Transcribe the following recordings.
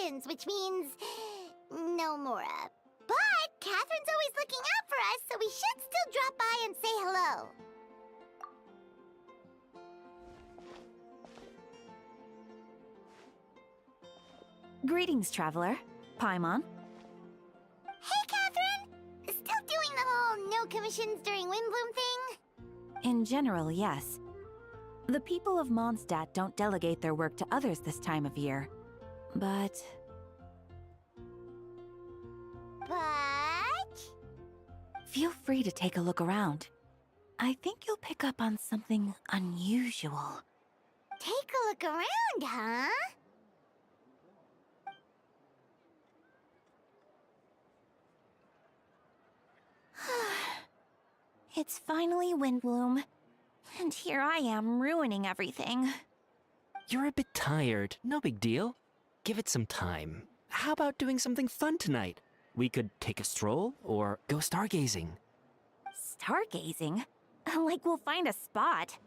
vacations, which means no Mora. But Catherine's always looking out for us, so we should still drop by and say hello. Greetings, traveler. Paimon. Hey, Catherine! Still doing the whole no commissions during Windblume thing? In general, yes. The people of Mondstadt don't delegate their work to others this time of year. But... feel free to take a look around. I think you'll pick up on something unusual. Take a look around, huh? It's finally Windblume. And here I am ruining everything. You're a bit tired. No big deal. Give it some time. How about doing something fun tonight? We could take a stroll or go stargazing. Stargazing? Like we'll find a spot.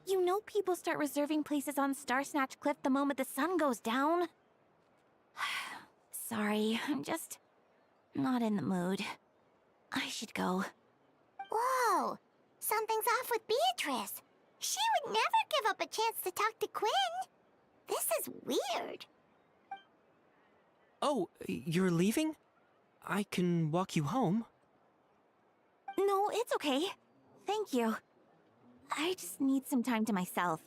You know people start reserving places on Starsnatch Cliff the moment the sun goes down. Sorry, I'm just not in the mood. I should go. Whoa! Something's off with Beatrice. She would never give up a chance to talk to Quinn. This is weird. Oh, you're leaving? I can walk you home. No, it's okay. Thank you. I just need some time to myself.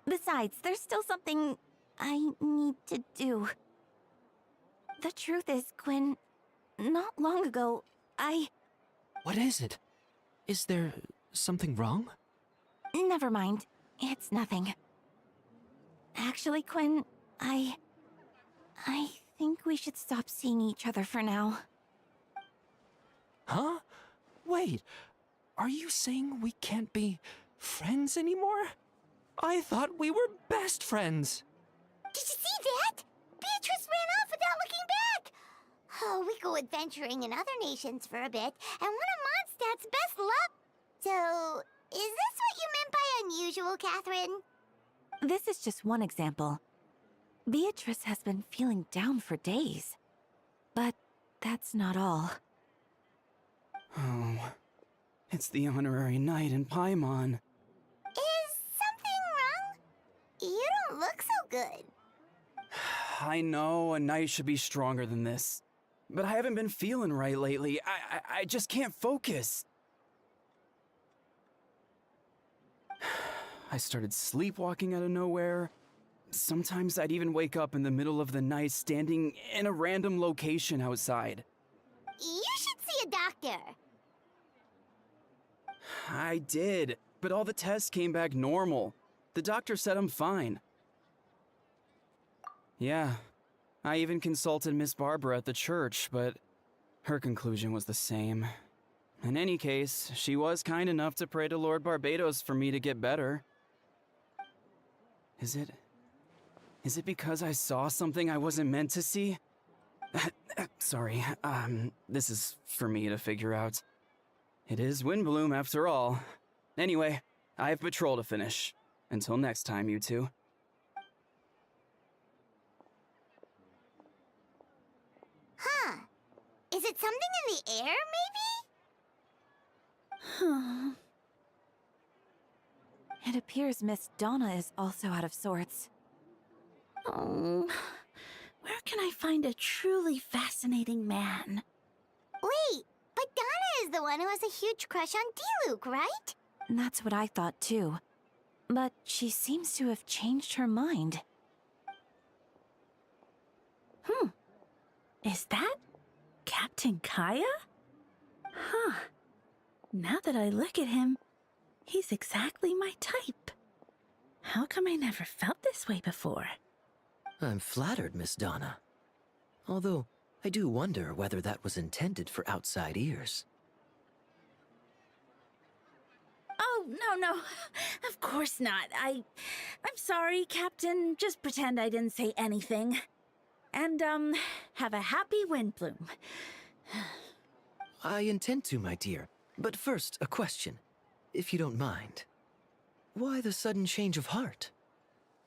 Besides, there's still something I need to do. The truth is, Quinn, not long ago, What is it? Is there something wrong? Never mind. It's nothing. Actually, Quinn, I think we should stop seeing each other for now. Huh? Wait, are you saying we can't be friends anymore? I thought we were best friends. Did you see that? Beatrice ran off without looking back. Oh, we go adventuring in other nations for a bit, and one of Mondstadt's best love. So, is this what you meant by unusual, Catherine? This is just one example. Beatrice has been feeling down for days. But that's not all. Oh, it's the honorary knight in Paimon. Is something wrong? You don't look so good. I know a knight should be stronger than this, but I haven't been feeling right lately. I just can't focus. I started sleepwalking out of nowhere. Sometimes I'd even wake up in the middle of the night standing in a random location outside. You should see a doctor. I did, but all the tests came back normal. The doctor said I'm fine. Yeah, I even consulted Miss Barbara at the church, but her conclusion was the same. In any case, she was kind enough to pray to Lord Barbados for me to get better. Is it because I saw something I wasn't meant to see? Sorry, this is for me to figure out. It is Windblume after all. Anyway, I have patrol to finish. Until next time, you two. Huh. Is it something in the air, maybe? It appears Miss Donna is also out of sorts. Oh, where can I find a truly fascinating man? Wait, but Donna is the one who has a huge crush on D-Luke, right? That's what I thought too. But she seems to have changed her mind. Is that Captain Kaya? Huh. Now that I look at him, he's exactly my type. How come I never felt this way before? I'm flattered, Miss Donna. Although, I do wonder whether that was intended for outside ears. Oh, no. Of course not. I'm sorry, Captain. Just pretend I didn't say anything. And, have a happy Windblume. I intend to, my dear. But first, a question, if you don't mind. Why the sudden change of heart?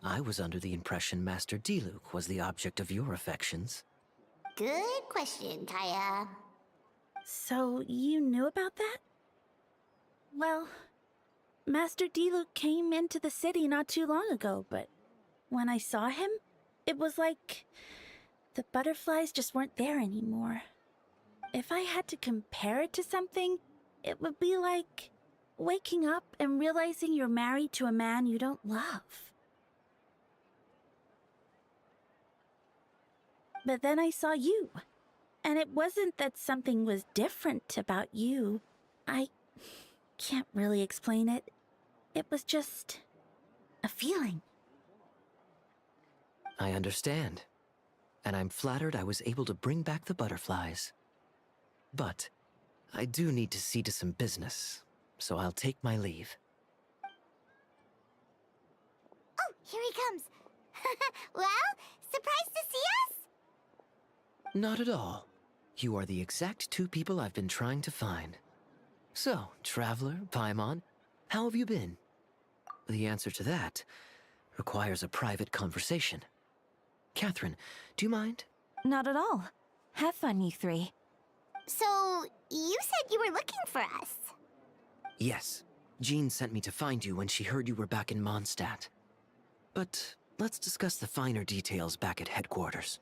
I was under the impression Master Diluc was the object of your affections. Good question, Kaya. So you knew about that? Well, Master Diluc came into the city not too long ago, but when I saw him, it was like the butterflies just weren't there anymore. If I had to compare it to something, it would be like waking up and realizing you're married to a man you don't love. But then I saw you, and it wasn't that something was different about you. I can't really explain it. It was just a feeling. I understand. And I'm flattered I was able to bring back the butterflies. But I do need to see to some business, so I'll take my leave. Oh, here he comes. Well, surprised to see us? Not at all. You are the exact two people I've been trying to find. So, Traveler, Paimon, how have you been? The answer to that requires a private conversation. Catherine, do you mind? Not at all. Have fun, you three. So, you said you were looking for us. Yes. Jean sent me to find you when she heard you were back in Mondstadt. But let's discuss the finer details back at headquarters.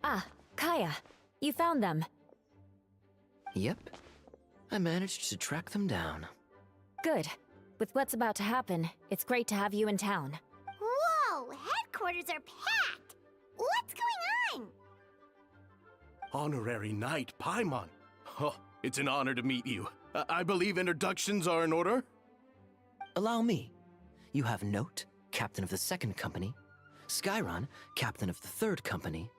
Ah, Kaya. You found them. Yep. I managed to track them down. Good. With what's about to happen, it's great to have you in town. Whoa, headquarters are packed. What's going on? Honorary Knight Paimon. Oh, it's an honor to meet you. I believe introductions are in order? Allow me. You have Note, Captain of the Second Company, Skyron, Captain of the Third Company,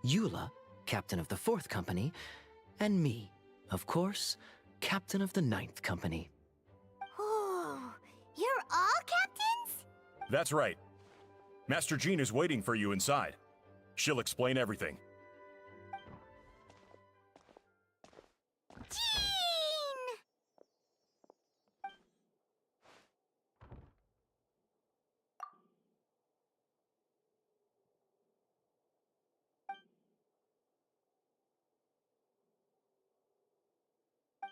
Eula, Captain of the Fourth Company, and me, of course, Captain of the Ninth Company. Oh, you're all captains? That's right. Master Jean is waiting for you inside. She'll explain everything. Jean!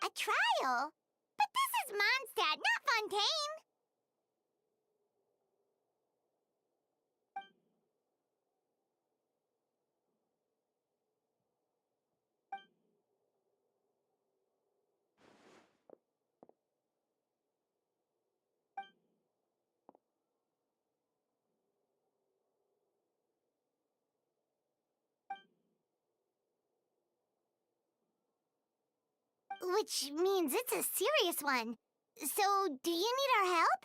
A trial? But this is Mondstadt, not Fontaine. Which means it's a serious one. So, do you need our help?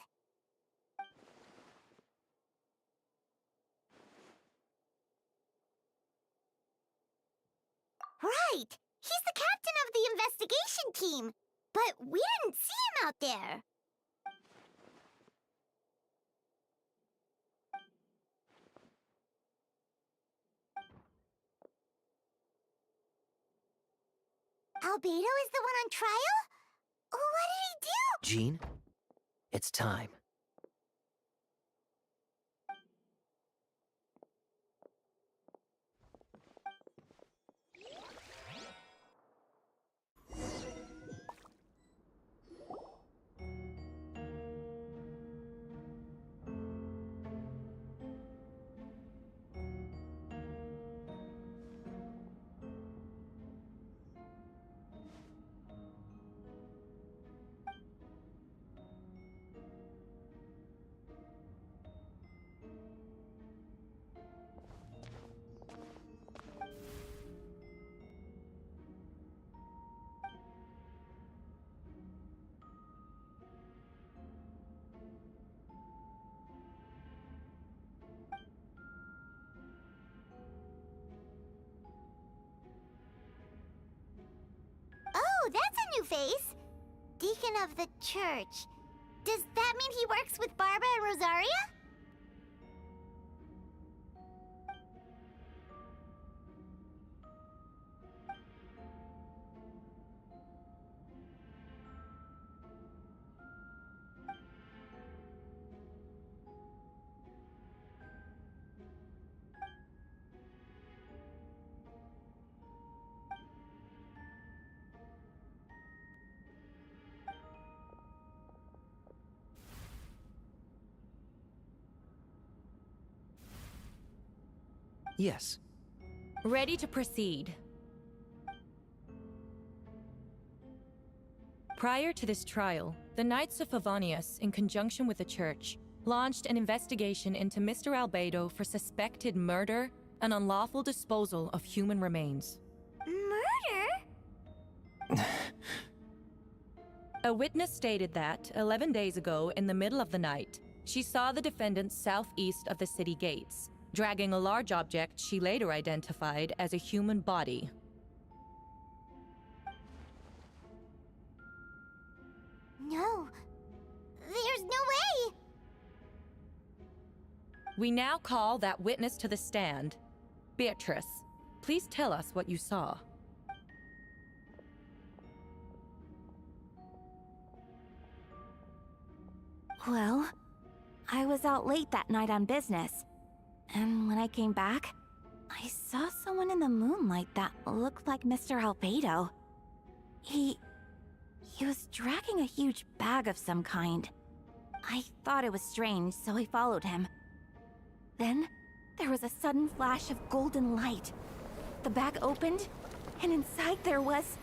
Right! He's the captain of the investigation team! But we didn't see him out there! Albedo is the one on trial? What did he do? Jean, it's time. face. Deacon of the church. Does that mean he works with Barbara and Rosaria? Yes. Ready to proceed. Prior to this trial, the Knights of Favonius, in conjunction with the Church, launched an investigation into Mr. Albedo for suspected murder and unlawful disposal of human remains. Murder? A witness stated that, 11 days ago, in the middle of the night, she saw the defendant southeast of the city gates, dragging a large object she later identified as a human body. No. There's no way! We now call that witness to the stand. Beatrice, please tell us what you saw. Well, I was out late that night on business. And when I came back, I saw someone in the moonlight that looked like Mr. Albedo. He was dragging a huge bag of some kind. I thought it was strange, so I followed him. Then, there was a sudden flash of golden light. The bag opened, and inside there was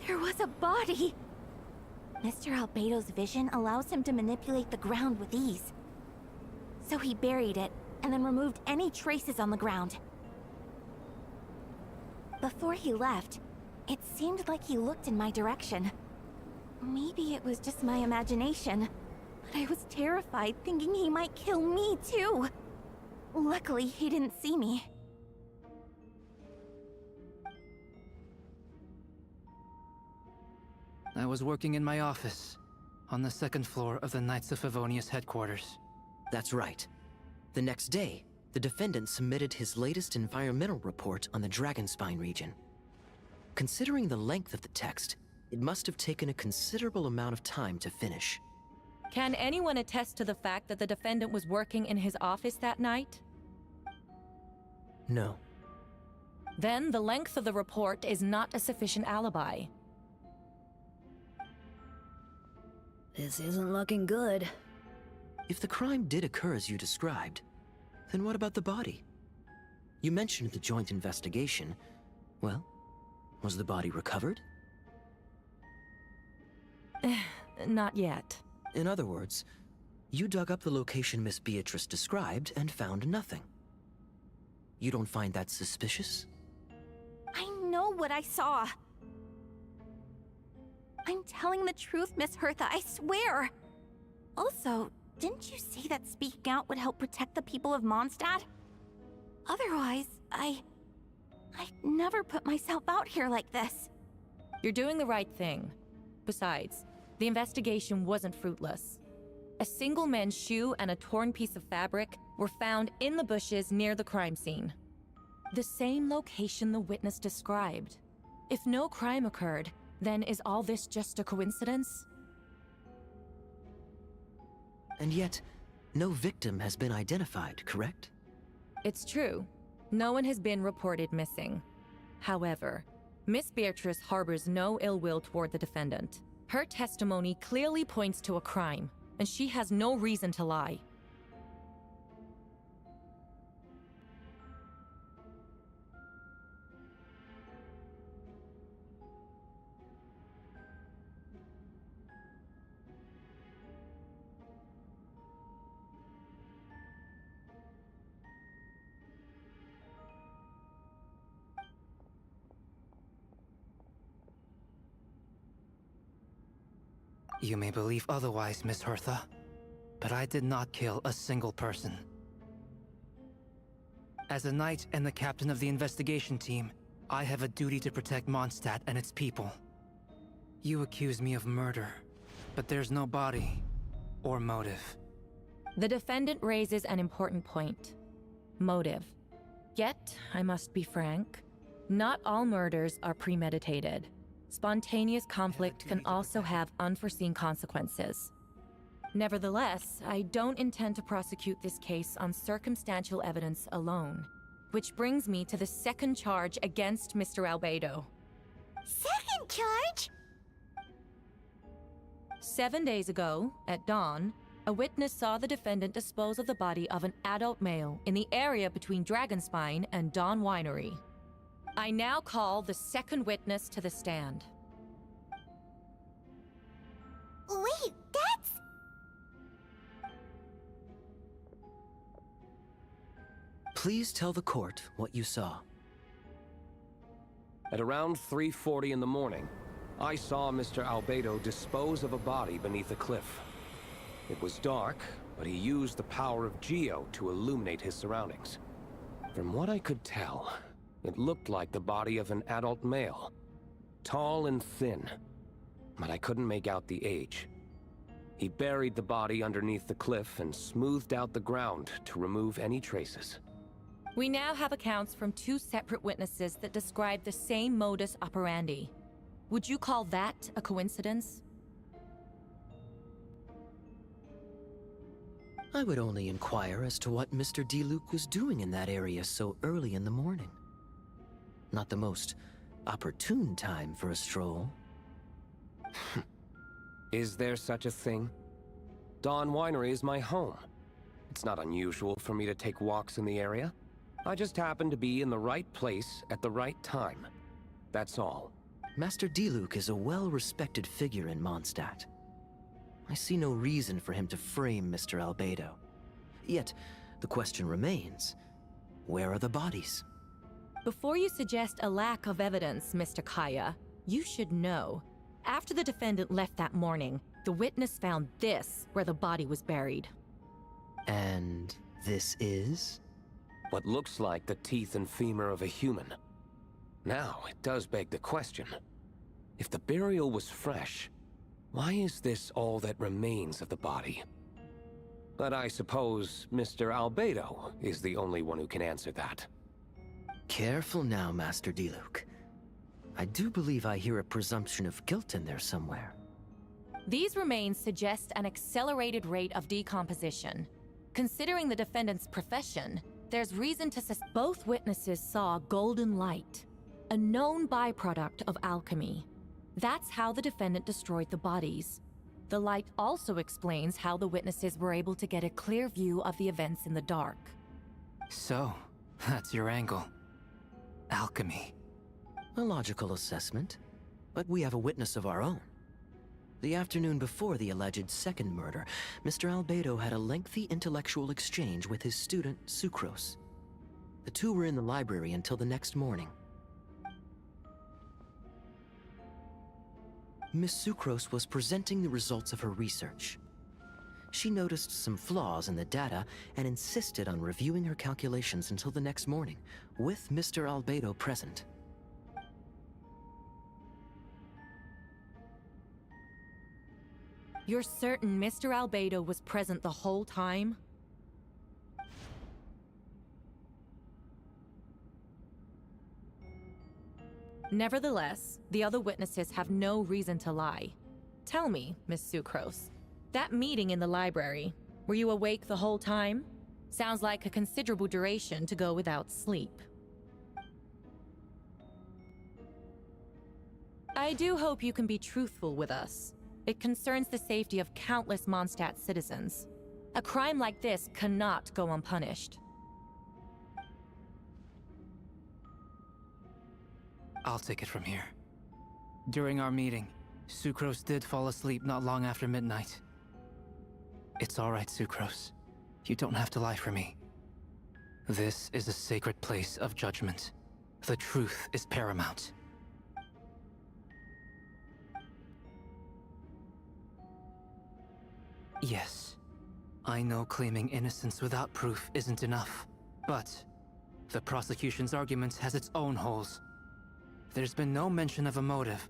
a body. Mr. Albedo's vision allows him to manipulate the ground with ease. So he buried it, and then removed any traces on the ground. Before he left, it seemed like he looked in my direction. Maybe it was just my imagination, but I was terrified thinking he might kill me too. Luckily, he didn't see me. I was working in my office, on the second floor of the Knights of Favonius headquarters. That's right. The next day, the defendant submitted his latest environmental report on the Dragonspine region. Considering the length of the text, it must have taken a considerable amount of time to finish. Can anyone attest to the fact that the defendant was working in his office that night? No. Then the length of the report is not a sufficient alibi. This isn't looking good. If the crime did occur as you described, then what about the body? You mentioned the joint investigation. Well, was the body recovered? Not yet. In other words, you dug up the location Miss Beatrice described and found nothing. You don't find that suspicious? I know what I saw. I'm telling the truth, Miss Hertha, I swear. Also, didn't you say that speaking out would help protect the people of Mondstadt? Otherwise, I'd never put myself out here like this. You're doing the right thing. Besides, the investigation wasn't fruitless. A single man's shoe and a torn piece of fabric were found in the bushes near the crime scene. The same location the witness described. If no crime occurred, then is all this just a coincidence? And yet, no victim has been identified, correct? It's true. No one has been reported missing. However, Miss Beatrice harbors no ill will toward the defendant. Her testimony clearly points to a crime, and she has no reason to lie. You may believe otherwise, Miss Hertha, but I did not kill a single person. As a knight and the captain of the investigation team, I have a duty to protect Mondstadt and its people. You accuse me of murder, but there's no body or motive. The defendant raises an important point. Motive. Yet, I must be frank, not all murders are premeditated. Spontaneous conflict can also have unforeseen consequences. Nevertheless, I don't intend to prosecute this case on circumstantial evidence alone. Which brings me to the second charge against Mr. Albedo. Second charge? 7 days ago, at dawn, a witness saw the defendant dispose of the body of an adult male in the area between Dragonspine and Dawn Winery. I now call the second witness to the stand. Wait, that's... Please tell the court what you saw. At around 3:40 in the morning, I saw Mr. Albedo dispose of a body beneath a cliff. It was dark, but he used the power of Geo to illuminate his surroundings. From what I could tell, it looked like the body of an adult male. Tall and thin, but I couldn't make out the age. He buried the body underneath the cliff and smoothed out the ground to remove any traces. We now have accounts from 2 separate witnesses that describe the same modus operandi. Would you call that a coincidence? I would only inquire as to what Mr. D-Luke was doing in that area so early in the morning. Not the most opportune time for a stroll. Is there such a thing? Dawn Winery is my home. It's not unusual for me to take walks in the area. I just happen to be in the right place at the right time. That's all. Master D-Luke is a well-respected figure in Mondstadt. I see no reason for him to frame Mr. Albedo. Yet, the question remains, where are the bodies? Before you suggest a lack of evidence, Mr. Kaya, you should know. After the defendant left that morning, the witness found this where the body was buried. And this is? What looks like the teeth and femur of a human. Now, it does beg the question. If the burial was fresh, why is this all that remains of the body? But I suppose Mr. Albedo is the only one who can answer that. Careful now, Master D-Luke. I do believe I hear a presumption of guilt in there somewhere. These remains suggest an accelerated rate of decomposition. Considering the defendant's profession, there's reason to suspect both witnesses saw golden light, a known byproduct of alchemy. That's how the defendant destroyed the bodies. The light also explains how the witnesses were able to get a clear view of the events in the dark. So, that's your angle. Alchemy. A logical assessment, but we have a witness of our own. The afternoon before the alleged second murder, Mr. Albedo had a lengthy intellectual exchange with his student, Sucrose. The two were in the library until the next morning. Miss Sucrose was presenting the results of her research. She noticed some flaws in the data and insisted on reviewing her calculations until the next morning, with Mr. Albedo present. You're certain Mr. Albedo was present the whole time? Nevertheless, the other witnesses have no reason to lie. Tell me, Miss Sucrose, that meeting in the library, were you awake the whole time? Sounds like a considerable duration to go without sleep. I do hope you can be truthful with us. It concerns the safety of countless Mondstadt citizens. A crime like this cannot go unpunished. I'll take it from here. During our meeting, Sucrose did fall asleep not long after midnight. It's all right, Sucrose. You don't have to lie for me. This is a sacred place of judgment. The truth is paramount. Yes, I know claiming innocence without proof isn't enough, but the prosecution's argument has its own holes. There's been no mention of a motive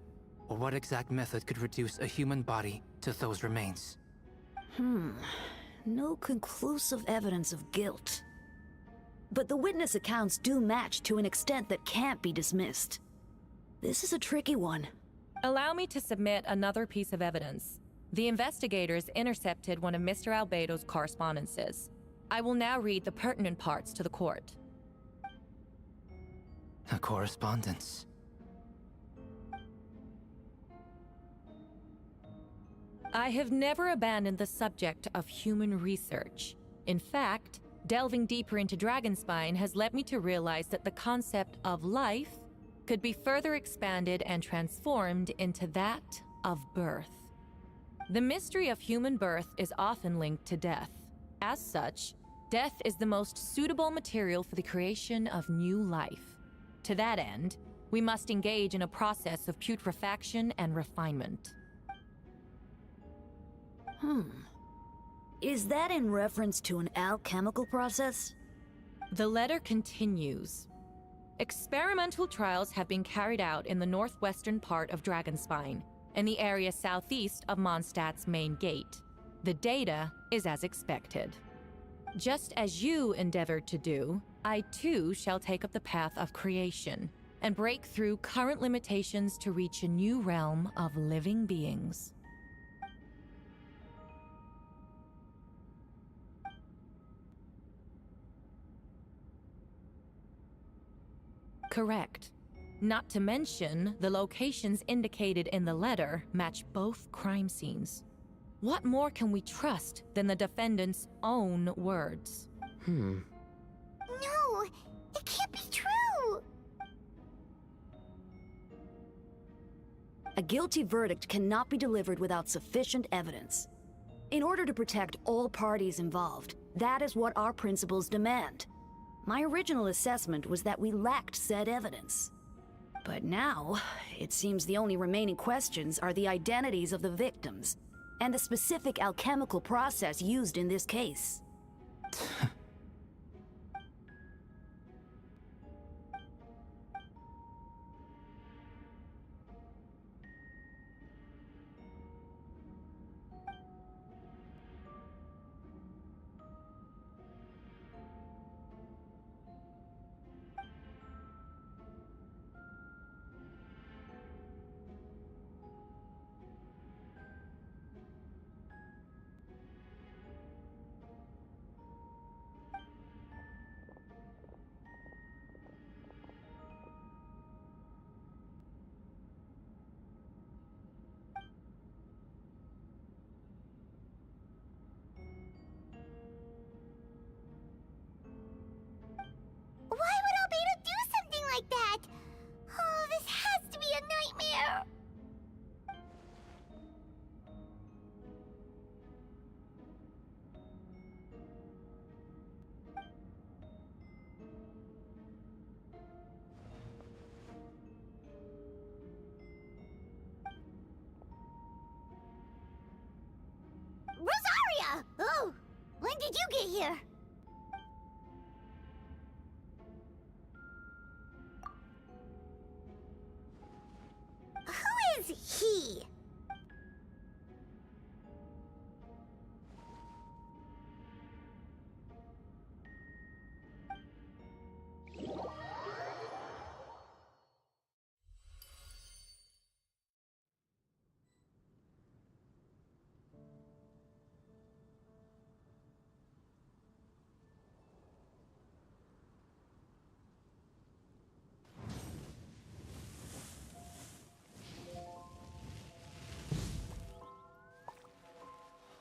What exact method could reduce a human body to those remains? No conclusive evidence of guilt. But the witness accounts do match to an extent that can't be dismissed. This is a tricky one. Allow me to submit another piece of evidence. The investigators intercepted one of Mr. Albedo's correspondences. I will now read the pertinent parts to the court. A correspondence. I have never abandoned the subject of human research. In fact, delving deeper into Dragonspine has led me to realize that the concept of life could be further expanded and transformed into that of birth. The mystery of human birth is often linked to death. As such, death is the most suitable material for the creation of new life. To that end, we must engage in a process of putrefaction and refinement. Is that in reference to an alchemical process? The letter continues. Experimental trials have been carried out in the northwestern part of Dragonspine, in the area southeast of Mondstadt's main gate. The data is as expected. Just as you endeavored to do, I too shall take up the path of creation and break through current limitations to reach a new realm of living beings. Correct. Not to mention, the locations indicated in the letter match both crime scenes. What more can we trust than the defendant's own words? No, it can't be true. A guilty verdict cannot be delivered without sufficient evidence. In order to protect all parties involved, that is what our principles demand. My original assessment was that we lacked said evidence. But now, it seems the only remaining questions are the identities of the victims and the specific alchemical process used in this case. Why would Albedo do something like that? Oh, this has to be a nightmare. Rosaria! Oh, when did you get here? Who is he?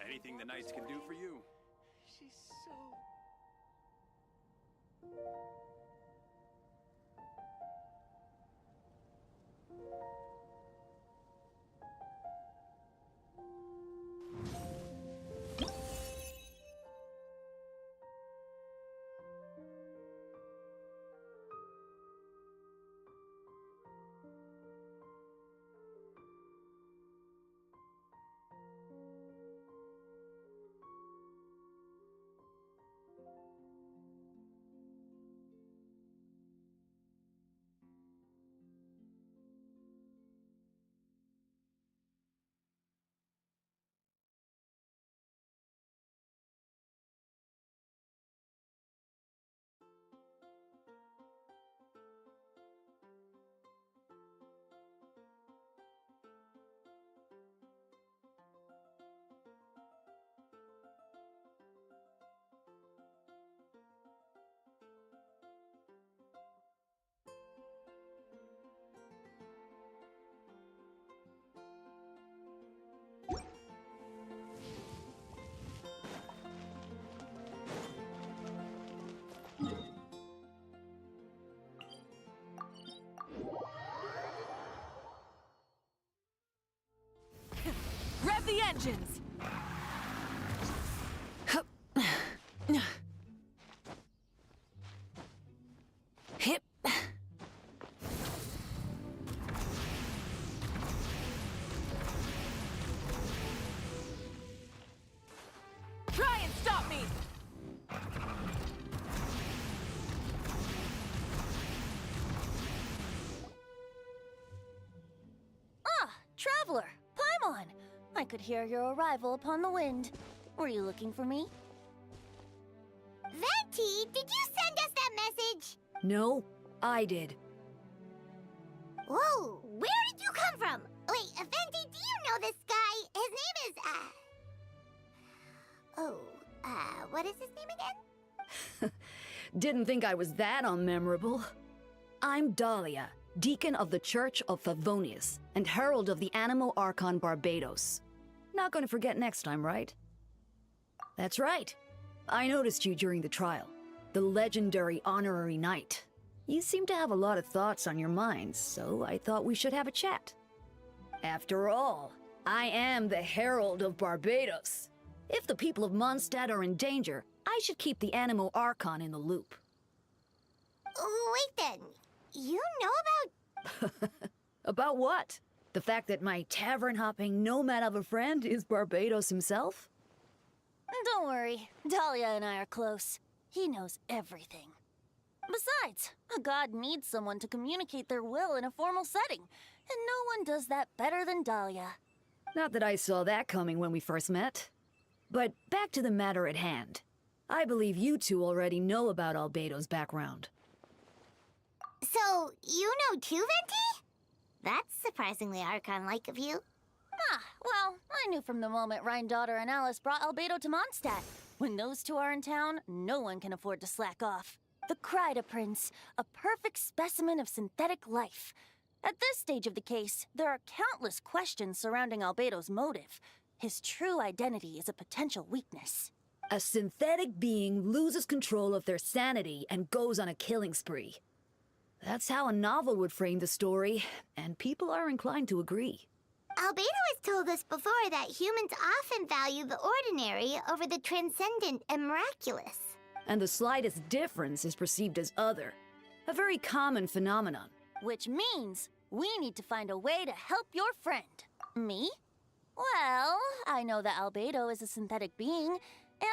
Anything the Knights can do for you. She's so... engines! Hip. Try and stop me! Ah, Traveler, Paimon! I could hear your arrival upon the wind. Were you looking for me? Venti, did you send us that message? No, I did. Whoa, where did you come from? Wait, Venti, do you know this guy? His name is, what is his name again? Didn't think I was that unmemorable. I'm Dahlia, Deacon of the Church of Favonius, and Herald of the Animo Archon Barbados. Not gonna forget next time, right? That's right. I noticed you during the trial. The legendary honorary knight. You seem to have a lot of thoughts on your minds, so I thought we should have a chat. After all, I am the Herald of Barbados. If the people of Mondstadt are in danger, I should keep the Animo Archon in the loop. Wait then, you know about... About what? The fact that my tavern-hopping nomad of a friend is Barbados himself? Don't worry, Dahlia and I are close. He knows everything. Besides, a god needs someone to communicate their will in a formal setting, and no one does that better than Dahlia. Not that I saw that coming when we first met. But back to the matter at hand. I believe you two already know about Albedo's background. So, you know too, Venti? That's surprisingly Archon-like of you. Ah, well, I knew from the moment Rhine-daughter and Alice brought Albedo to Mondstadt. When those two are in town, no one can afford to slack off. The Kryda Prince, a perfect specimen of synthetic life. At this stage of the case, there are countless questions surrounding Albedo's motive. His true identity is a potential weakness. A synthetic being loses control of their sanity and goes on a killing spree. That's how a novel would frame the story, and people are inclined to agree. Albedo has told us before that humans often value the ordinary over the transcendent and miraculous. And the slightest difference is perceived as other. A very common phenomenon. Which means we need to find a way to help your friend. Me? Well, I know that Albedo is a synthetic being, and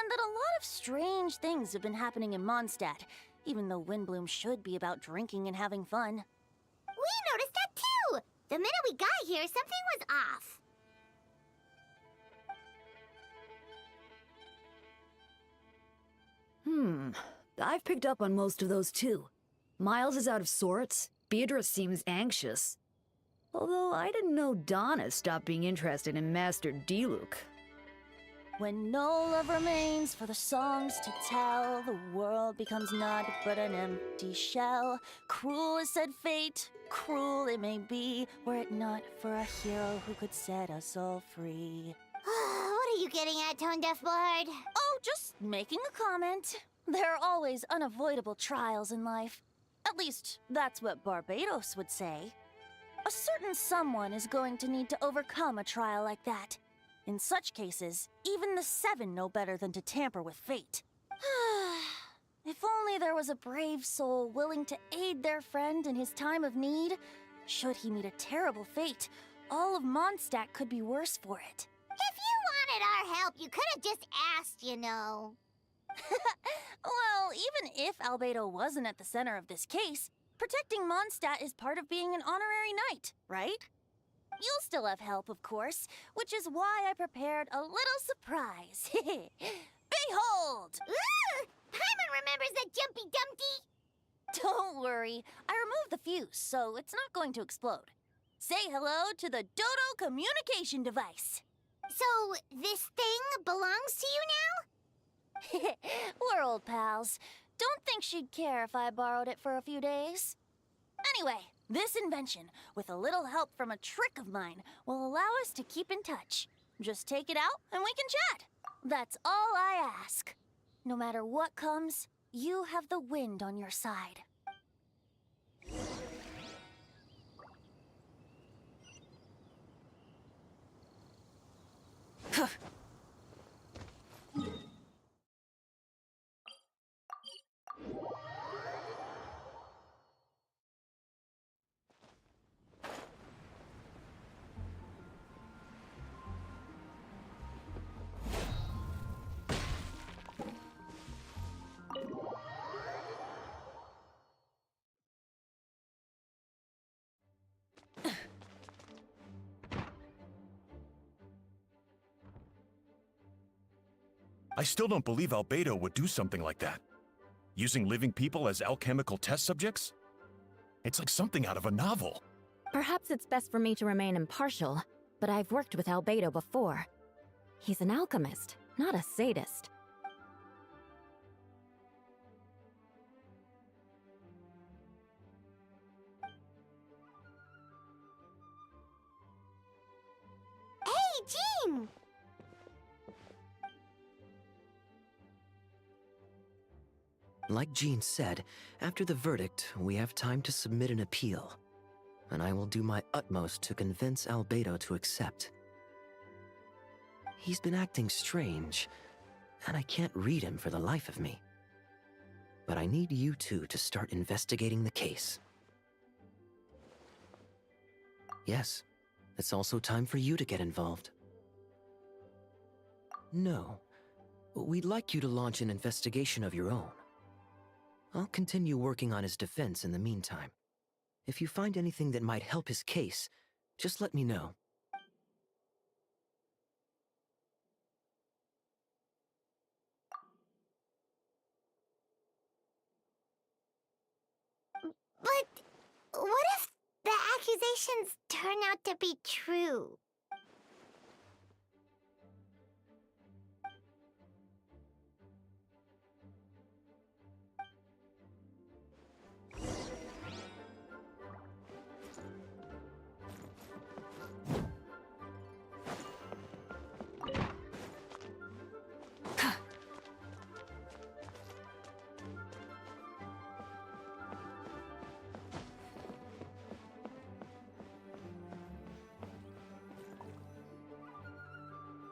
that a lot of strange things have been happening in Mondstadt, even though Windblume should be about drinking and having fun. We noticed that too! The minute we got here, something was off. I've picked up on most of those too. Miles is out of sorts, Beatrice seems anxious. Although I didn't know Donna stopped being interested in Master Diluc. When no love remains for the songs to tell, the world becomes naught but an empty shell. Cruel is said fate, cruel it may be, were it not for a hero who could set us all free. What are you getting at, Tone Deaf Bard? Oh, just making a comment. There are always unavoidable trials in life. At least, that's what Barbados would say. A certain someone is going to need to overcome a trial like that. In such cases, even the Seven know better than to tamper with fate. If only there was a brave soul willing to aid their friend in his time of need. Should he meet a terrible fate, all of Mondstadt could be worse for it. If you wanted our help, you could have just asked, you know. Well, even if Albedo wasn't at the center of this case, protecting Mondstadt is part of being an honorary knight, right? You'll still have help, of course, which is why I prepared a little surprise. Behold! Paimon remembers that Jumpy Dumpty! Don't worry, I removed the fuse, so it's not going to explode. Say hello to the Dodo communication device. So, this thing belongs to you now? We're old pals. Don't think she'd care if I borrowed it for a few days. Anyway, this invention, with a little help from a trick of mine, will allow us to keep in touch. Just take it out and we can chat. That's all I ask. No matter what comes, you have the wind on your side. I still don't believe Albedo would do something like that. Using living people as alchemical test subjects? It's like something out of a novel. Perhaps it's best for me to remain impartial, but I've worked with Albedo before. He's an alchemist, not a sadist. Hey, Jean! Like Jean said, after the verdict, we have time to submit an appeal. And I will do my utmost to convince Albedo to accept. He's been acting strange, and I can't read him for the life of me. But I need you two to start investigating the case. Yes, it's also time for you to get involved. No, we'd like you to launch an investigation of your own. I'll continue working on his defense in the meantime. If you find anything that might help his case, just let me know. But what if the accusations turn out to be true?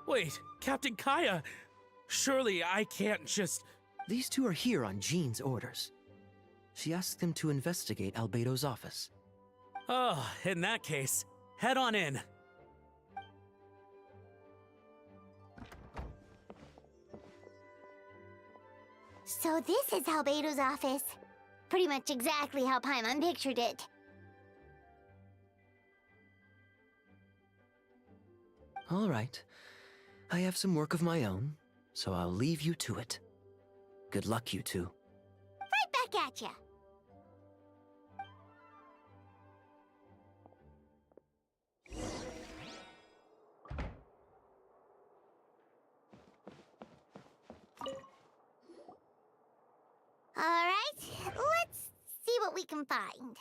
Wait, Captain Kaya! Surely I can't just... These two are here on Jean's orders. She asked them to investigate Albedo's office. Oh, in that case, head on in. So this is Albedo's office. Pretty much exactly how Paimon pictured it. All right. I have some work of my own, so I'll leave you to it. Good luck, you two. Right back at ya. All right, let's see what we can find.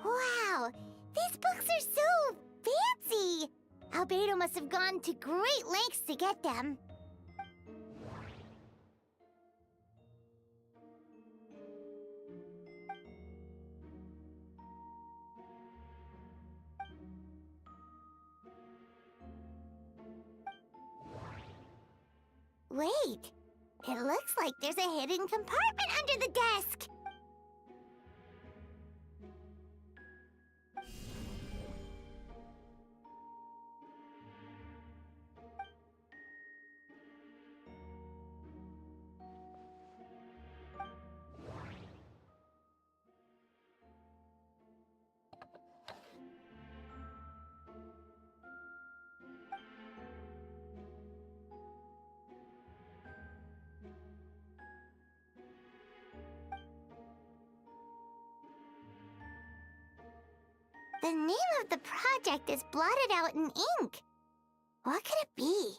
Wow, these books are so fancy! Albedo must have gone to great lengths to get them. Wait, it looks like there's a hidden compartment under the desk. The name of the project is blotted out in ink. What could it be?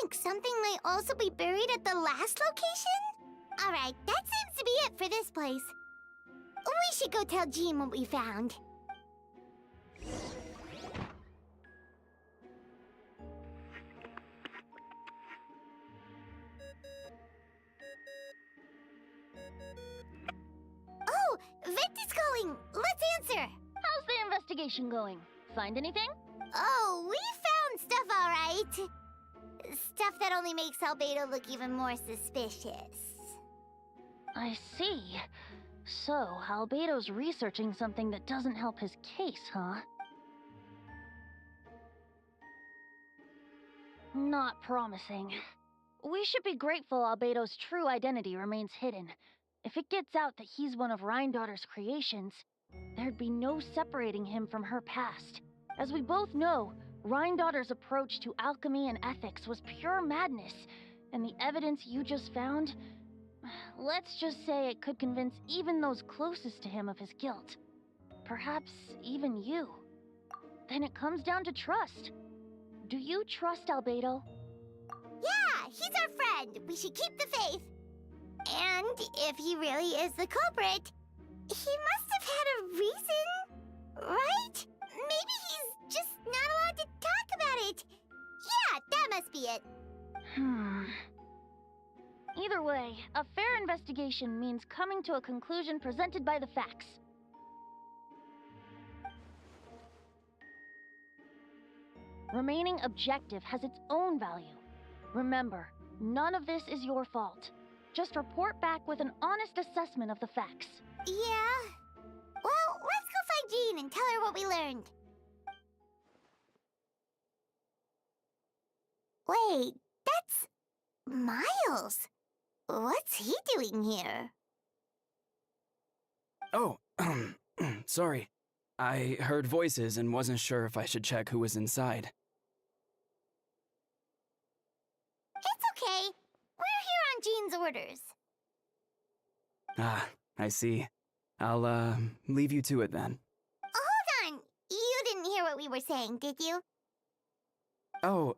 think something might also be buried at the last location? Alright, that seems to be it for this place. We should go tell Jean what we found. Oh, Victor's calling! Let's answer! How's the investigation going? Find anything? Oh, we found stuff alright. Stuff that only makes Albedo look even more suspicious. I see. So, Albedo's researching something that doesn't help his case, huh? Not promising. We should be grateful Albedo's true identity remains hidden. If it gets out that he's one of Rhindaughter's creations, there'd be no separating him from her past. As we both know, Rhindaughter's approach to alchemy and ethics was pure madness, and the evidence you just found, let's just say it could convince even those closest to him of his guilt. Perhaps even you. Then it comes down to trust. Do you trust Albedo? Yeah, he's our friend. We should keep the faith. And if he really is the culprit, he must have had a reason, right? Maybe he's just not allowed to talk about it. Yeah, that must be it. Either way, a fair investigation means coming to a conclusion presented by the facts. Remaining objective has its own value. Remember, none of this is your fault. Just report back with an honest assessment of the facts. Yeah. Well, let's go find Jean and tell her what we learned. Wait, that's Miles. What's he doing here? Oh, sorry. I heard voices and wasn't sure if I should check who was inside. It's okay. We're here on Jean's orders. Ah, I see. I'll, leave you to it then. Hold on. You didn't hear what we were saying, did you? Oh,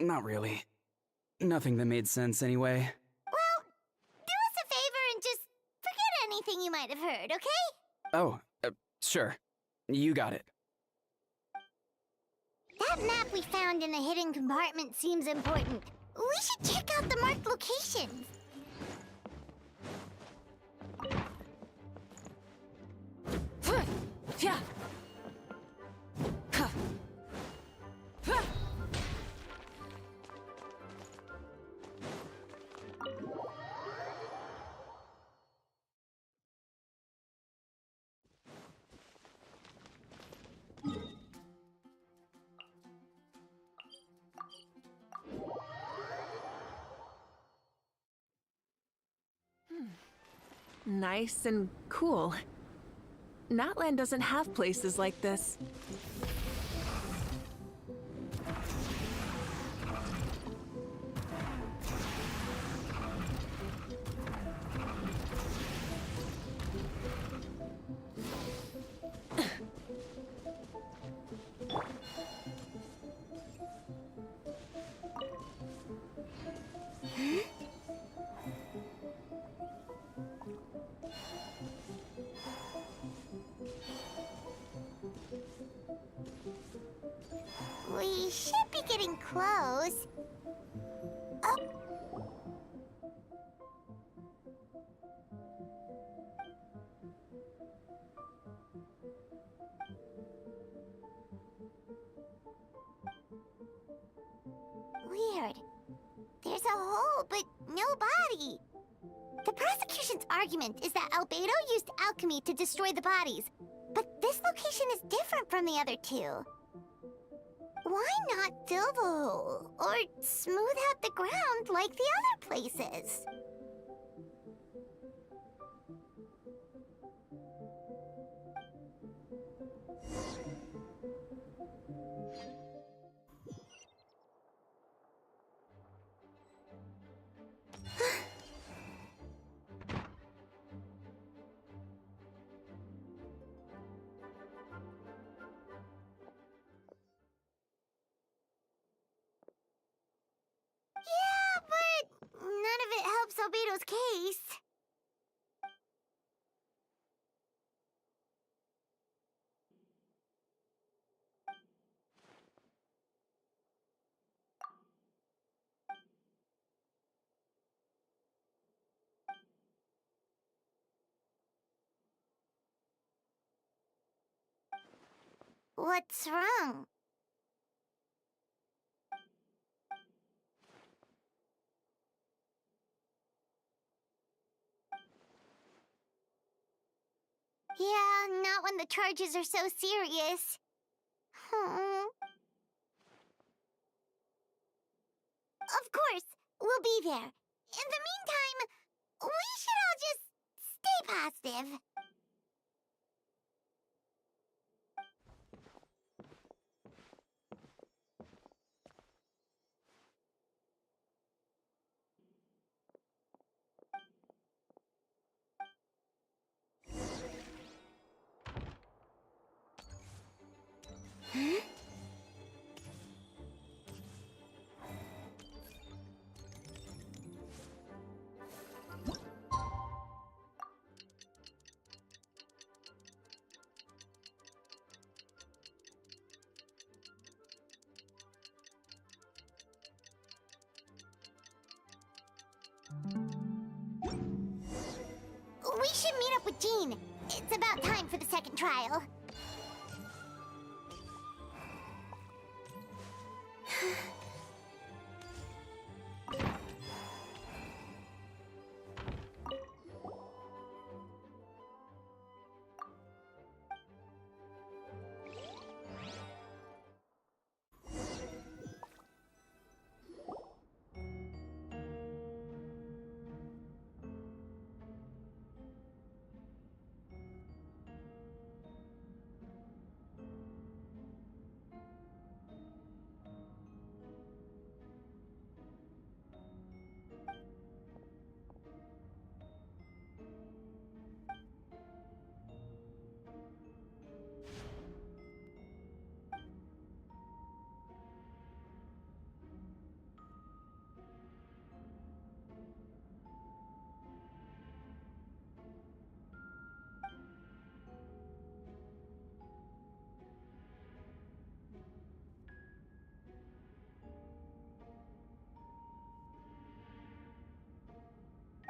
not really. Nothing that made sense anyway. Well, do us a favor and just forget anything you might have heard, okay? Oh, sure. You got it. That map we found in the hidden compartment seems important. We should check out the marked locations. Nice and cool. Natland doesn't have places like this. We should be getting close. Oh. Weird. There's a hole, but no body. The prosecution's argument is that Albedo used alchemy to destroy the bodies, but this location is different from the other two. Why not fill the hole, or smooth out the ground like the other places? Albedo's case. What's wrong? Yeah, not when the charges are so serious. Of course, we'll be there. In the meantime, we should all just stay positive. We should meet up with Jean. It's about time for the second trial.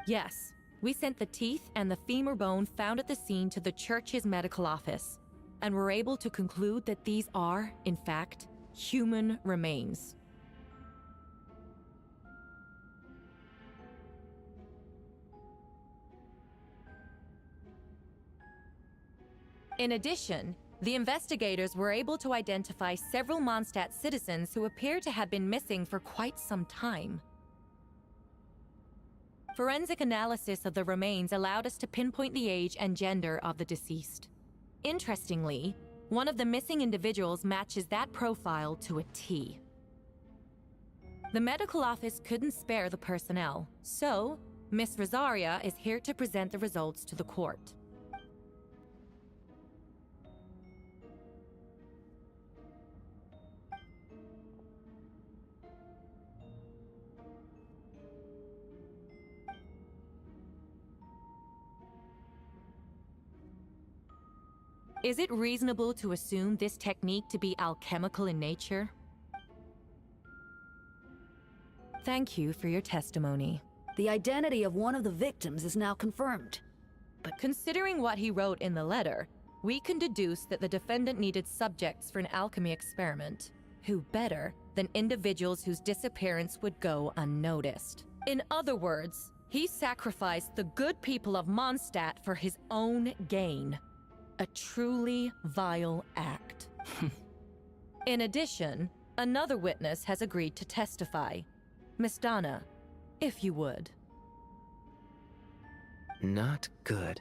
Yes, we sent the teeth and the femur bone found at the scene to the church's medical office, and were able to conclude that these are, in fact, human remains. In addition, the investigators were able to identify several Mondstadt citizens who appear to have been missing for quite some time. Forensic analysis of the remains allowed us to pinpoint the age and gender of the deceased. Interestingly, one of the missing individuals matches that profile to a T. The medical office couldn't spare the personnel, so Miss Rosaria is here to present the results to the court. Is it reasonable to assume this technique to be alchemical in nature? Thank you for your testimony. The identity of one of the victims is now confirmed. But considering what he wrote in the letter, we can deduce that the defendant needed subjects for an alchemy experiment. Who better than individuals whose disappearance would go unnoticed? In other words, he sacrificed the good people of Mondstadt for his own gain. A truly vile act. In addition, another witness has agreed to testify. Miss Donna, if you would. Not good.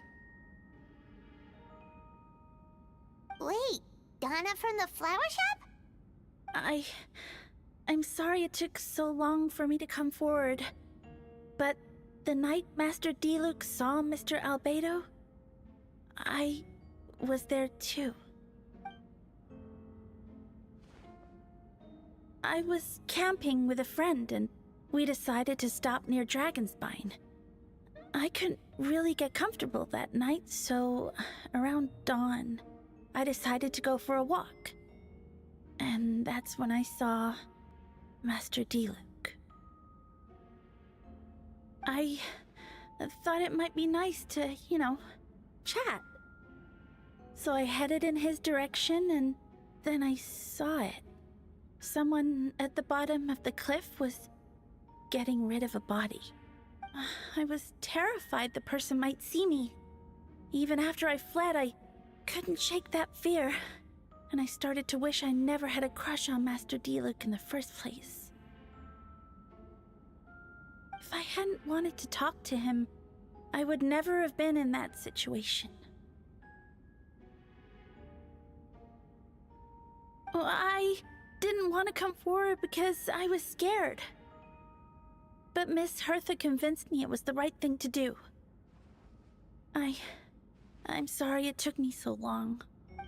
Wait, Donna from the flower shop? I'm sorry it took so long for me to come forward. But the night Master Diluc saw Mr. Albedo, I was there too. I was camping with a friend and we decided to stop near Dragonspine. I couldn't really get comfortable that night, so around dawn, I decided to go for a walk. And that's when I saw Master Diluc. I thought it might be nice to, chat. So I headed in his direction, and then I saw it. Someone at the bottom of the cliff was getting rid of a body. I was terrified the person might see me. Even after I fled, I couldn't shake that fear, and I started to wish I never had a crush on Master Diluc in the first place. If I hadn't wanted to talk to him, I would never have been in that situation. Well, I didn't want to come forward because I was scared. But Miss Hertha convinced me it was the right thing to do. I'm sorry it took me so long.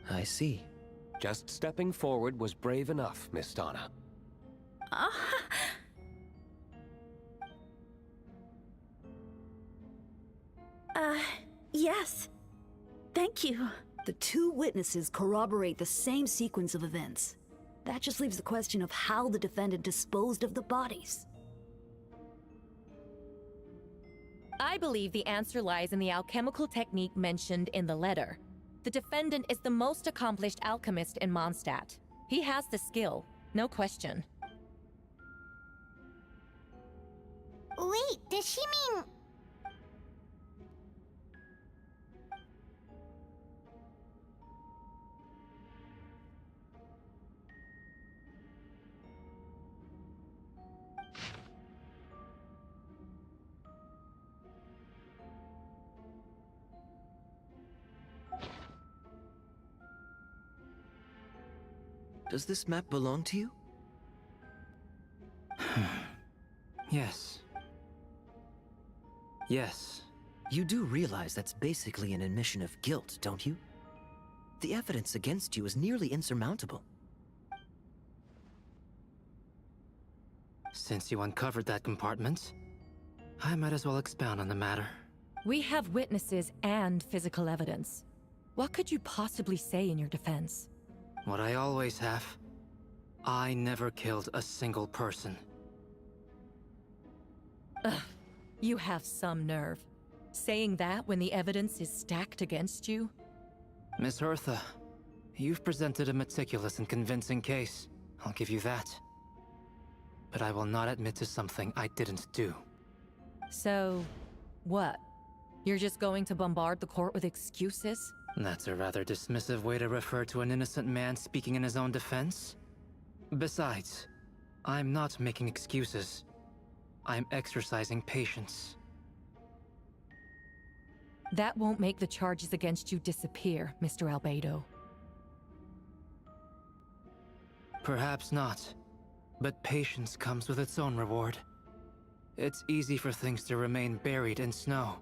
I see. Just stepping forward was brave enough, Miss Donna. Yes. Thank you. The two witnesses corroborate the same sequence of events. That just leaves the question of how the defendant disposed of the bodies. I believe the answer lies in the alchemical technique mentioned in the letter. The defendant is the most accomplished alchemist in Mondstadt. He has the skill, no question. Wait, does she mean... Does this map belong to you? Yes. Yes. You do realize that's basically an admission of guilt, don't you? The evidence against you is nearly insurmountable. Since you uncovered that compartment, I might as well expound on the matter. We have witnesses and physical evidence. What could you possibly say in your defense? What I always have. I never killed a single person. Ugh, you have some nerve. Saying that when the evidence is stacked against you? Miss Hertha, you've presented a meticulous and convincing case. I'll give you that. But I will not admit to something I didn't do. So, what? You're just going to bombard the court with excuses? That's a rather dismissive way to refer to an innocent man speaking in his own defense. Besides, I'm not making excuses. I'm exercising patience. That won't make the charges against you disappear, Mr. Albedo. Perhaps not, but patience comes with its own reward. It's easy for things to remain buried in snow,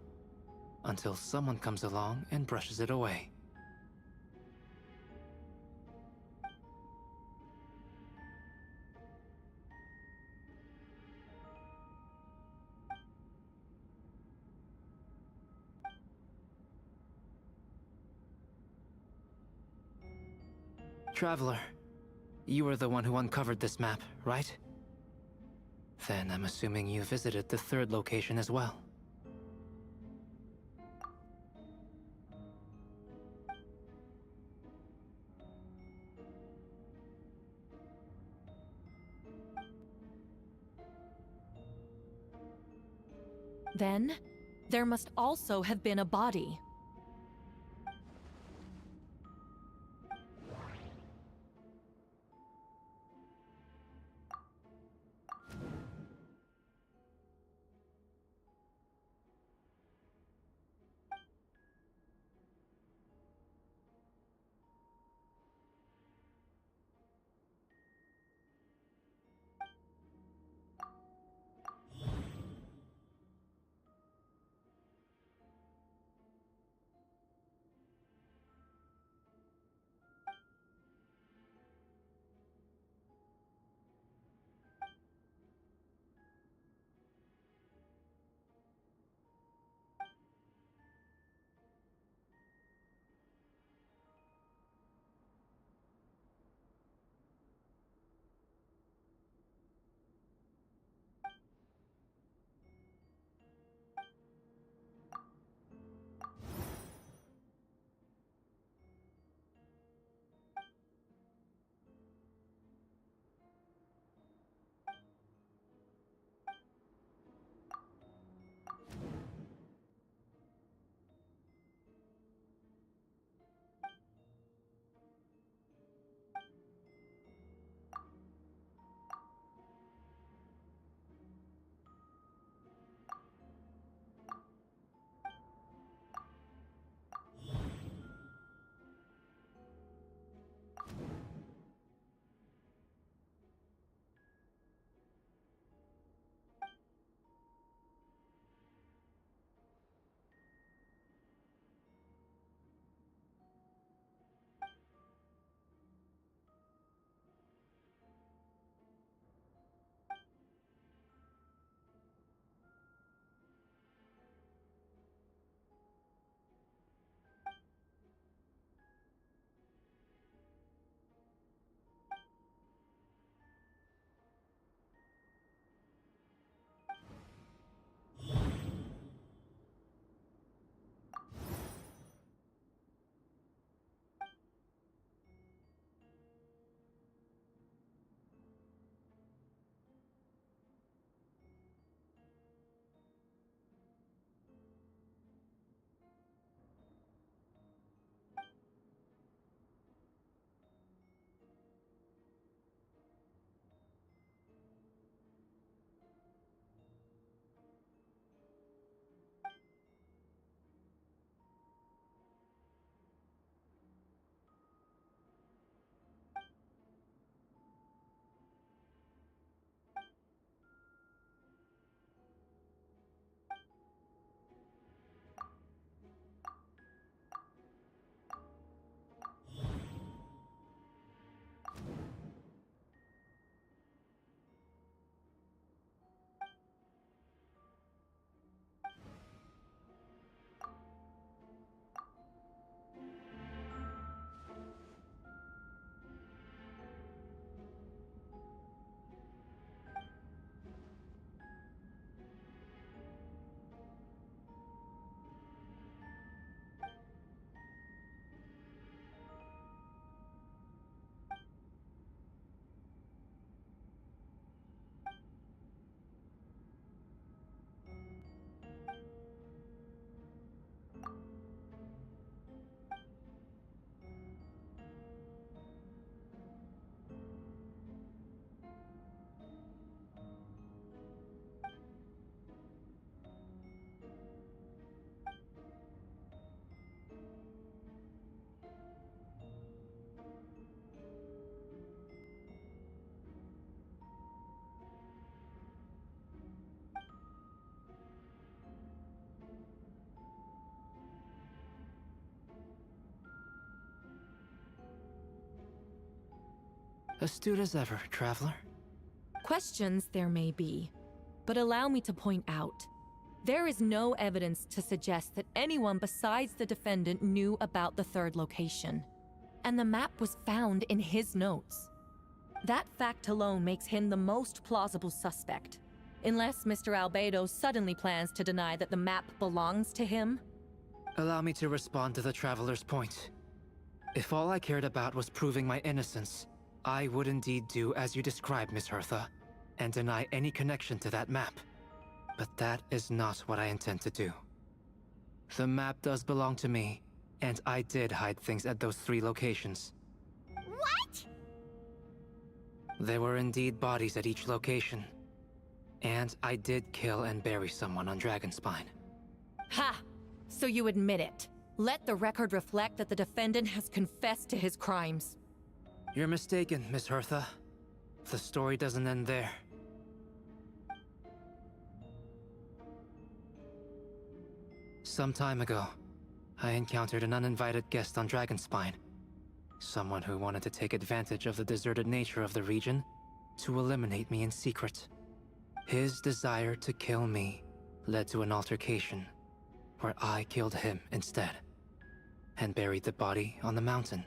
until someone comes along and brushes it away. Traveler, you were the one who uncovered this map, right? Then I'm assuming you visited the third location as well. Then, there must also have been a body. Astute as ever, Traveler. Questions there may be, but allow me to point out. There is no evidence to suggest that anyone besides the defendant knew about the third location. And the map was found in his notes. That fact alone makes him the most plausible suspect. Unless Mr. Albedo suddenly plans to deny that the map belongs to him. Allow me to respond to the Traveler's point. If all I cared about was proving my innocence, I would indeed do as you described, Miss Hertha, and deny any connection to that map. But that is not what I intend to do. The map does belong to me, and I did hide things at those 3 locations. What? There were indeed bodies at each location. And I did kill and bury someone on Dragonspine. Ha! So you admit it. Let the record reflect that the defendant has confessed to his crimes. You're mistaken, Miss Hertha. The story doesn't end there. Some time ago, I encountered an uninvited guest on Dragonspine. Someone who wanted to take advantage of the deserted nature of the region to eliminate me in secret. His desire to kill me led to an altercation where I killed him instead and buried the body on the mountain,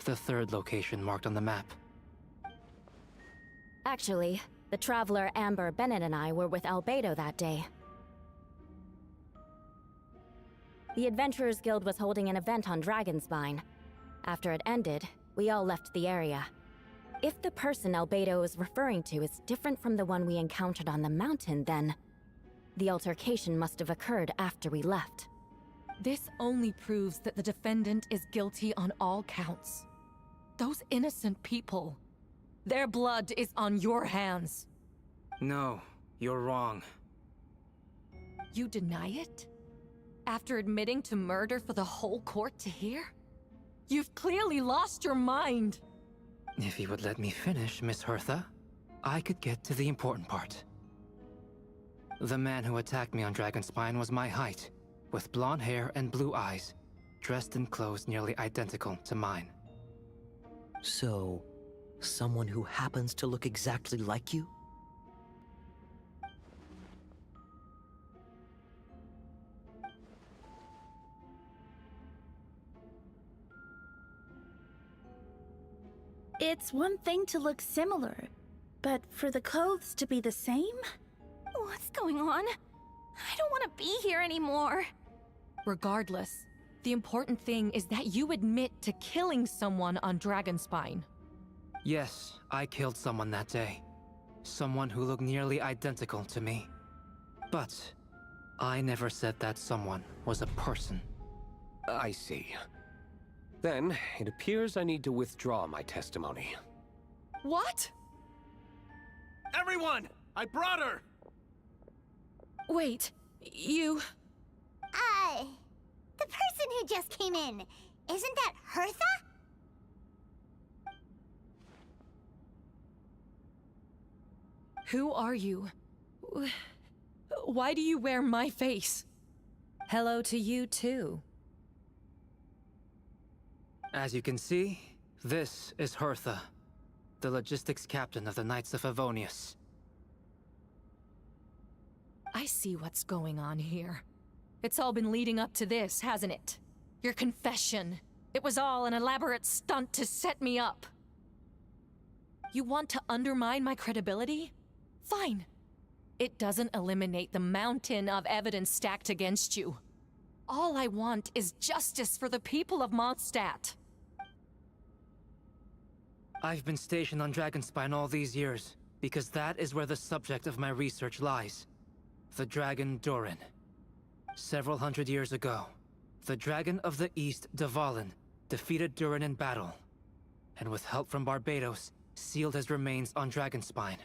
the 3rd location marked on the map. Actually, the traveler Amber, Bennett, and I were with Albedo that day. The Adventurers Guild was holding an event on Dragonspine. After it ended, we all left the area. If the person Albedo is referring to is different from the one we encountered on the mountain, then the altercation must have occurred after we left. This only proves that the defendant is guilty on all counts. Those innocent people, their blood is on your hands. No, you're wrong. You deny it? After admitting to murder for the whole court to hear? You've clearly lost your mind. If you would let me finish, Miss Hertha, I could get to the important part. The man who attacked me on Dragonspine was my height, with blonde hair and blue eyes, dressed in clothes nearly identical to mine. So, someone who happens to look exactly like you? It's one thing to look similar, but for the clothes to be the same? What's going on? I don't want to be here anymore. Regardless, the important thing is that you admit to killing someone on Dragonspine. Yes, I killed someone that day. Someone who looked nearly identical to me. But I never said that someone was a person. I see. Then, it appears I need to withdraw my testimony. What? Everyone! I brought her! Wait, you... The person who just came in, isn't that Hertha? Who are you? Why do you wear my face? Hello to you, too. As you can see, this is Hertha, the logistics captain of the Knights of Favonius. I see what's going on here. It's all been leading up to this, hasn't it? Your confession. It was all an elaborate stunt to set me up. You want to undermine my credibility? Fine. It doesn't eliminate the mountain of evidence stacked against you. All I want is justice for the people of Mondstadt. I've been stationed on Dragonspine all these years, because that is where the subject of my research lies. The dragon Durin. Several hundred years ago, the dragon of the East, Dvalin, defeated Durin in battle, and with help from Barbados, sealed his remains on Dragonspine.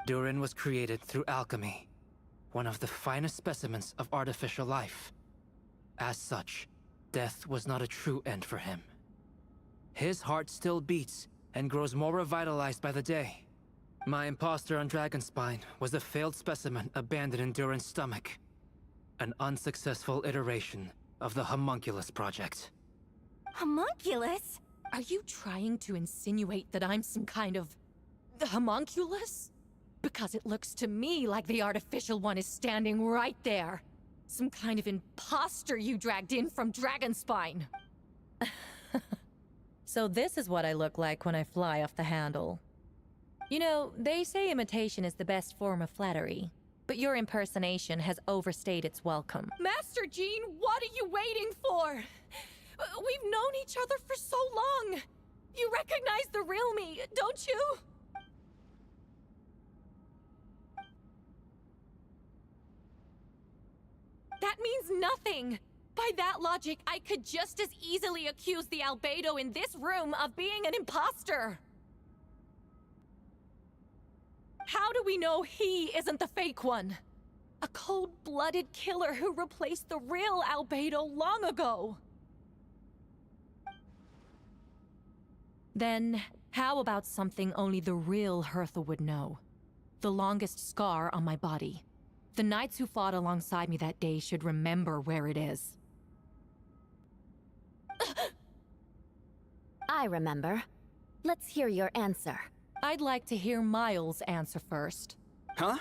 Durin was created through alchemy, one of the finest specimens of artificial life. As such, death was not a true end for him. His heart still beats and grows more revitalized by the day. My imposter on Dragonspine was a failed specimen abandoned in Durin's stomach. An unsuccessful iteration of the Homunculus project. Homunculus? Are you trying to insinuate that I'm some kind of homunculus? Because it looks to me like the artificial one is standing right there. Some kind of imposter you dragged in from Dragonspine. So this is what I look like when I fly off the handle. You know, they say imitation is the best form of flattery, but your impersonation has overstayed its welcome. Master Jean, what are you waiting for? We've known each other for so long. You recognize the real me, don't you? That means nothing. By that logic, I could just as easily accuse the Albedo in this room of being an imposter. How do we know he isn't the fake one? A cold-blooded killer who replaced the real Albedo long ago. Then, how about something only the real Hertha would know? The longest scar on my body. The knights who fought alongside me that day should remember where it is. I remember. Let's hear your answer. I'd like to hear Miles' answer first. Huh?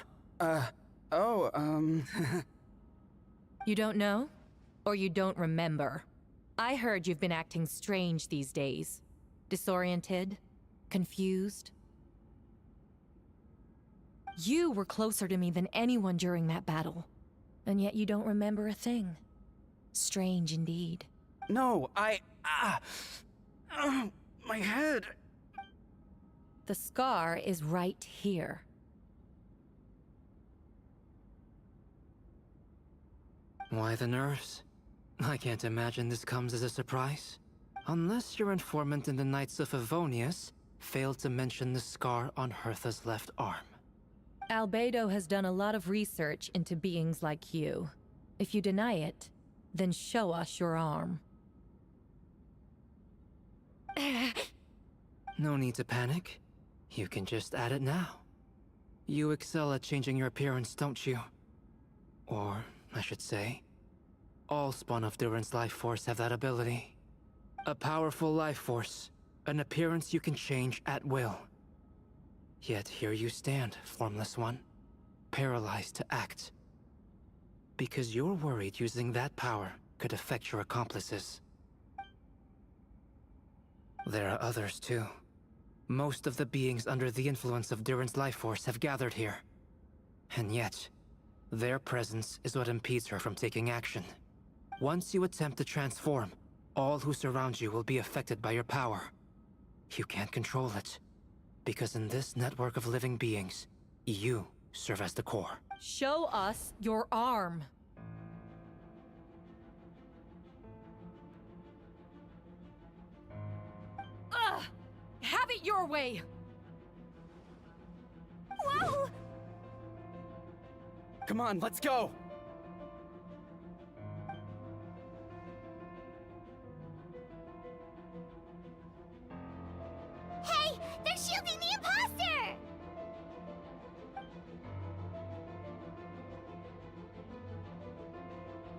You don't know? Or you don't remember? I heard you've been acting strange these days. Disoriented? Confused? You were closer to me than anyone during that battle. And yet you don't remember a thing. Strange indeed. No, my head. The scar is right here. Why the nerves? I can't imagine this comes as a surprise. Unless your informant in the Knights of Favonius failed to mention the scar on Hertha's left arm. Albedo has done a lot of research into beings like you. If you deny it, then show us your arm. No need to panic. You can just add it now. You excel at changing your appearance, don't you? Or, I should say, all spawn of Durin's life force have that ability. A powerful life force, an appearance you can change at will. Yet here you stand, Formless One, paralyzed to act. Because you're worried using that power could affect your accomplices. There are others too. Most of the beings under the influence of Durin's life force have gathered here. And yet, their presence is what impedes her from taking action. Once you attempt to transform, all who surround you will be affected by your power. You can't control it, because in this network of living beings, you serve as the core. Show us your arm. Ugh! Have it your way! Whoa! Come on, let's go! Hey, they're shielding the imposter!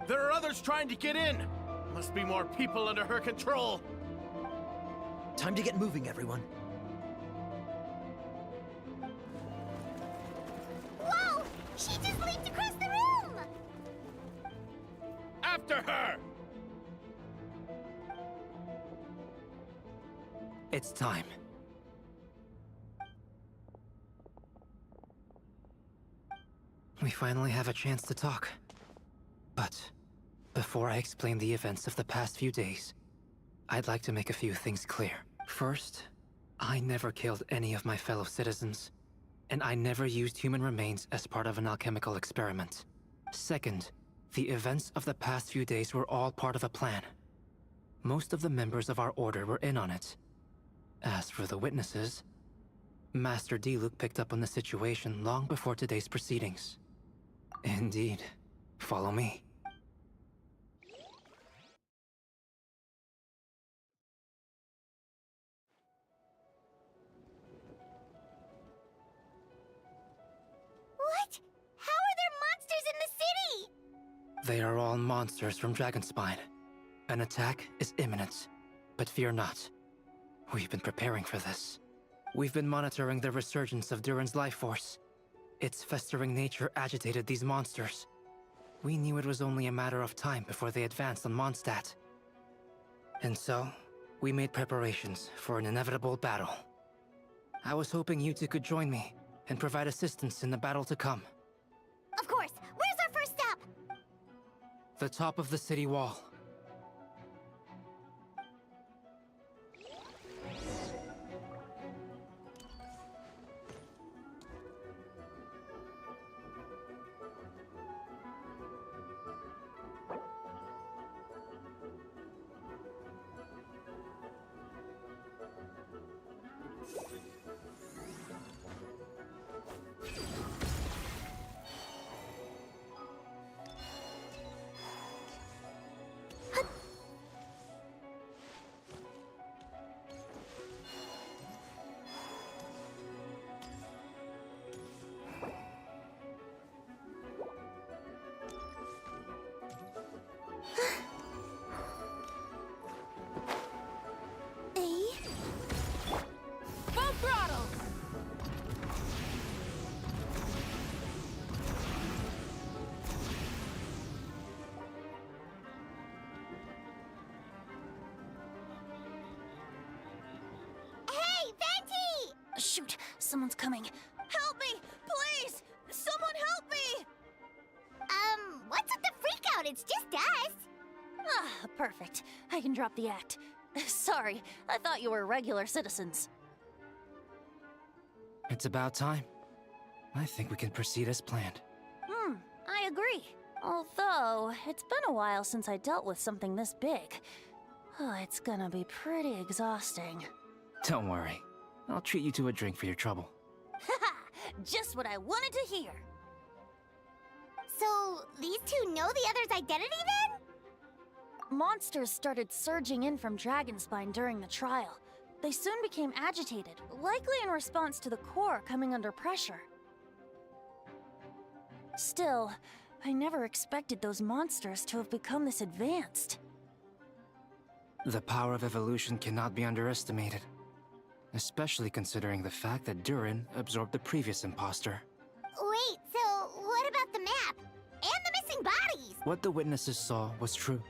There are others trying to get in. Must be more people under her control. Time to get moving, everyone. Whoa! She just leaped across the room! After her! It's time. We finally have a chance to talk. But before I explain the events of the past few days, I'd like to make a few things clear. First, I never killed any of my fellow citizens, and I never used human remains as part of an alchemical experiment. Second, the events of the past few days were all part of a plan. Most of the members of our order were in on it. As for the witnesses, Master Diluc picked up on the situation long before today's proceedings. Indeed. Follow me. What? How are there monsters in the city? They are all monsters from Dragonspine. An attack is imminent, but fear not. We've been preparing for this. We've been monitoring the resurgence of Durin's life force. Its festering nature agitated these monsters. We knew it was only a matter of time before they advanced on Mondstadt. And so, we made preparations for an inevitable battle. I was hoping you two could join me and provide assistance in the battle to come. Of course. Where's our first stop? The top of the city wall. Full throttle! Hey, Venti! Shoot, someone's coming. Help me! Please! Someone help me! What's with the freak out? It's just us. Ah, perfect. I can drop the act. Sorry, I thought you were regular citizens. It's about time. I think we can proceed as planned. I agree. Although, it's been a while since I dealt with something this big. Oh, it's gonna be pretty exhausting. Don't worry. I'll treat you to a drink for your trouble. Haha! Just what I wanted to hear. So, these two know the other's identity then? Monsters started surging in from Dragonspine during the trial. They soon became agitated, likely in response to the core coming under pressure. Still, I never expected those monsters to have become this advanced. The power of evolution cannot be underestimated. Especially considering the fact that Durin absorbed the previous imposter. Wait, so what about the map? And the missing bodies? What the witnesses saw was true.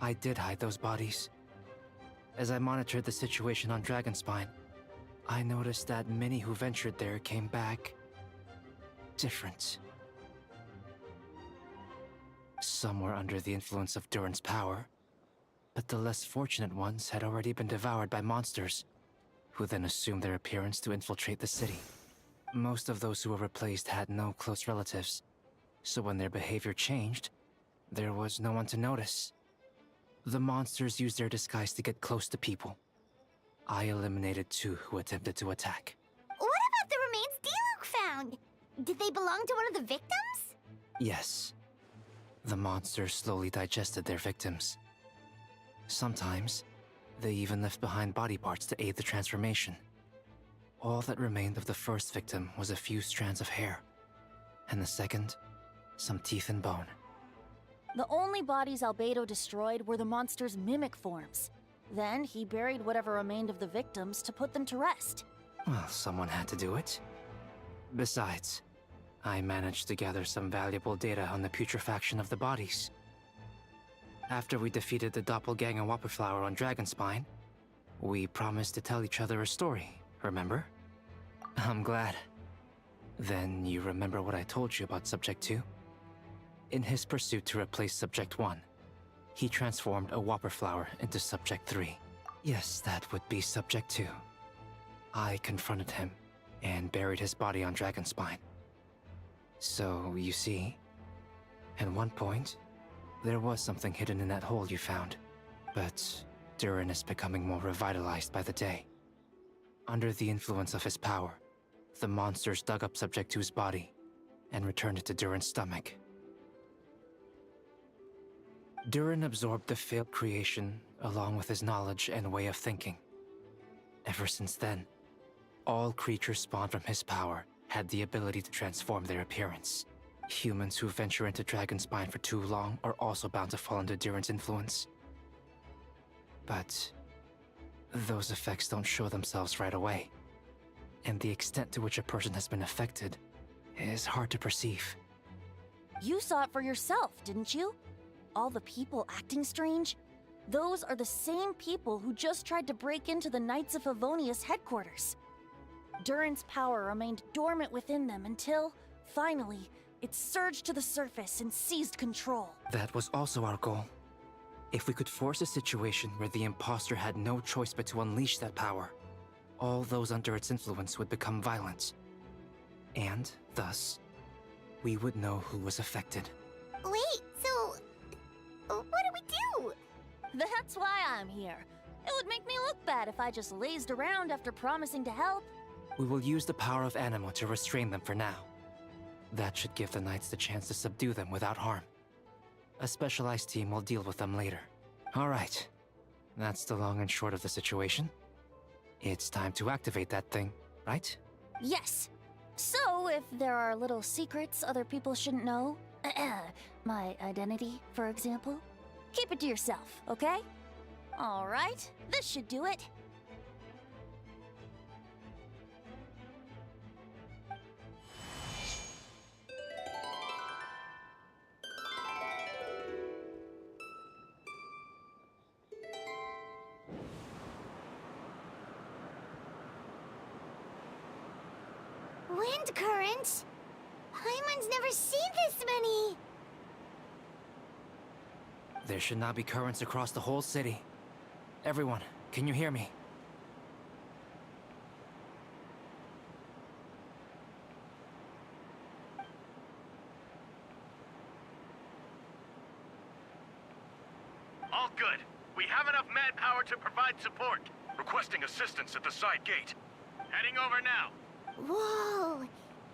I did hide those bodies. As I monitored the situation on Dragonspine, I noticed that many who ventured there came back different. Some were under the influence of Durin's power, but the less fortunate ones had already been devoured by monsters, who then assumed their appearance to infiltrate the city. Most of those who were replaced had no close relatives, so when their behavior changed, there was no one to notice. The monsters used their disguise to get close to people. I eliminated 2 who attempted to attack. What about the remains D-Luke found? Did they belong to one of the victims? Yes. The monsters slowly digested their victims. Sometimes, they even left behind body parts to aid the transformation. All that remained of the first victim was a few strands of hair, and the second, some teeth and bone. The only bodies Albedo destroyed were the monster's mimic forms. Then he buried whatever remained of the victims to put them to rest. Well, someone had to do it. Besides, I managed to gather some valuable data on the putrefaction of the bodies. After we defeated the doppelganger Whopperflower on Dragonspine, we promised to tell each other a story, remember? I'm glad. Then you remember what I told you about Subject 2? In his pursuit to replace Subject 1, he transformed a Whopperflower into Subject 3. Yes, that would be Subject 2. I confronted him and buried his body on Dragonspine. So, you see, at one point, there was something hidden in that hole you found. But Durin is becoming more revitalized by the day. Under the influence of his power, the monsters dug up Subject 2's body and returned it to Durin's stomach. Durin absorbed the failed creation along with his knowledge and way of thinking. Ever since then, all creatures spawned from his power had the ability to transform their appearance. Humans who venture into Dragonspine for too long are also bound to fall under Durin's influence. But those effects don't show themselves right away. And the extent to which a person has been affected is hard to perceive. You saw it for yourself, didn't you? All the people acting strange? Those are the same people who just tried to break into the Knights of Favonius headquarters. Durin's power remained dormant within them until, finally, it surged to the surface and seized control. That was also our goal. If we could force a situation where the imposter had no choice but to unleash that power, all those under its influence would become violent. And, thus, we would know who was affected. Wait, so what do we do? That's why I'm here. It would make me look bad if I just lazed around after promising to help. We will use the power of Anima to restrain them for now. That should give the Knights the chance to subdue them without harm. A specialized team will deal with them later. Alright. That's the long and short of the situation. It's time to activate that thing, right? Yes. So, if there are little secrets other people shouldn't know, my identity, for example, keep it to yourself, okay? Alright, this should do it. Wind current? Paimon's never seen this many! There should not be currents across the whole city. Everyone, can you hear me? All good. We have enough manpower to provide support. Requesting assistance at the side gate. Heading over now. Whoa!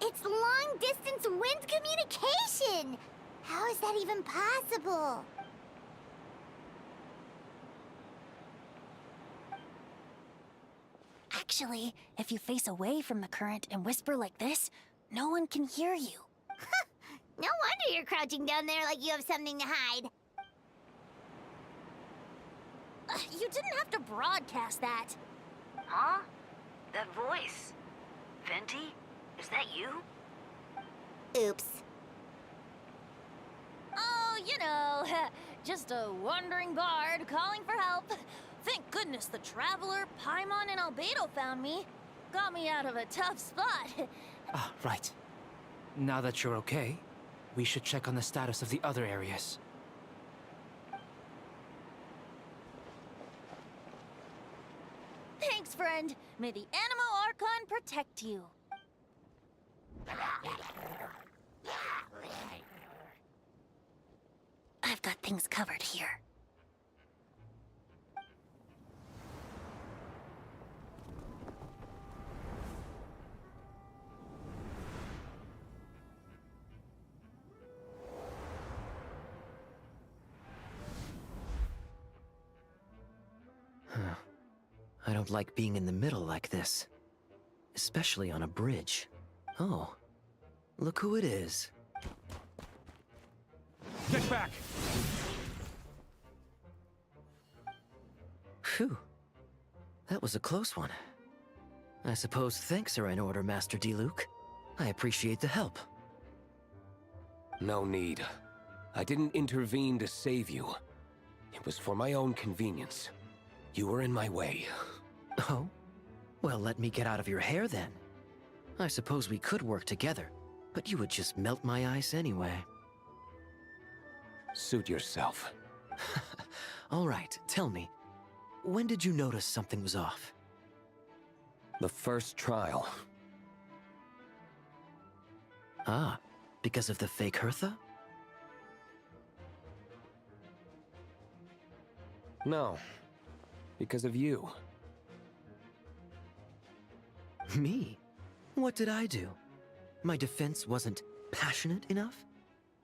It's long-distance wind communication! How is that even possible? Actually, if you face away from the current and whisper like this, no one can hear you. No wonder you're crouching down there like you have something to hide. You didn't have to broadcast that. Huh? That voice. Venti? Is that you? Oops. Oh, you know, just a wandering bard calling for help. Thank goodness the Traveler, Paimon, and Albedo found me. Got me out of a tough spot. Ah, right. Now that you're okay, we should check on the status of the other areas. Thanks, friend. May the Animo Archon protect you. I've got things covered here. I don't like being in the middle like this. Especially on a bridge. Oh, look who it is. Get back! Phew. That was a close one. I suppose thanks are in order, Master D-Luke. I appreciate the help. No need. I didn't intervene to save you. It was for my own convenience. You were in my way. Oh? Well, let me get out of your hair then. I suppose we could work together, but you would just melt my ice anyway. Suit yourself. All right, tell me. When did you notice something was off? The first trial. Ah, because of the fake Hertha? No. Because of you. Me? What did I do? My defense wasn't passionate enough?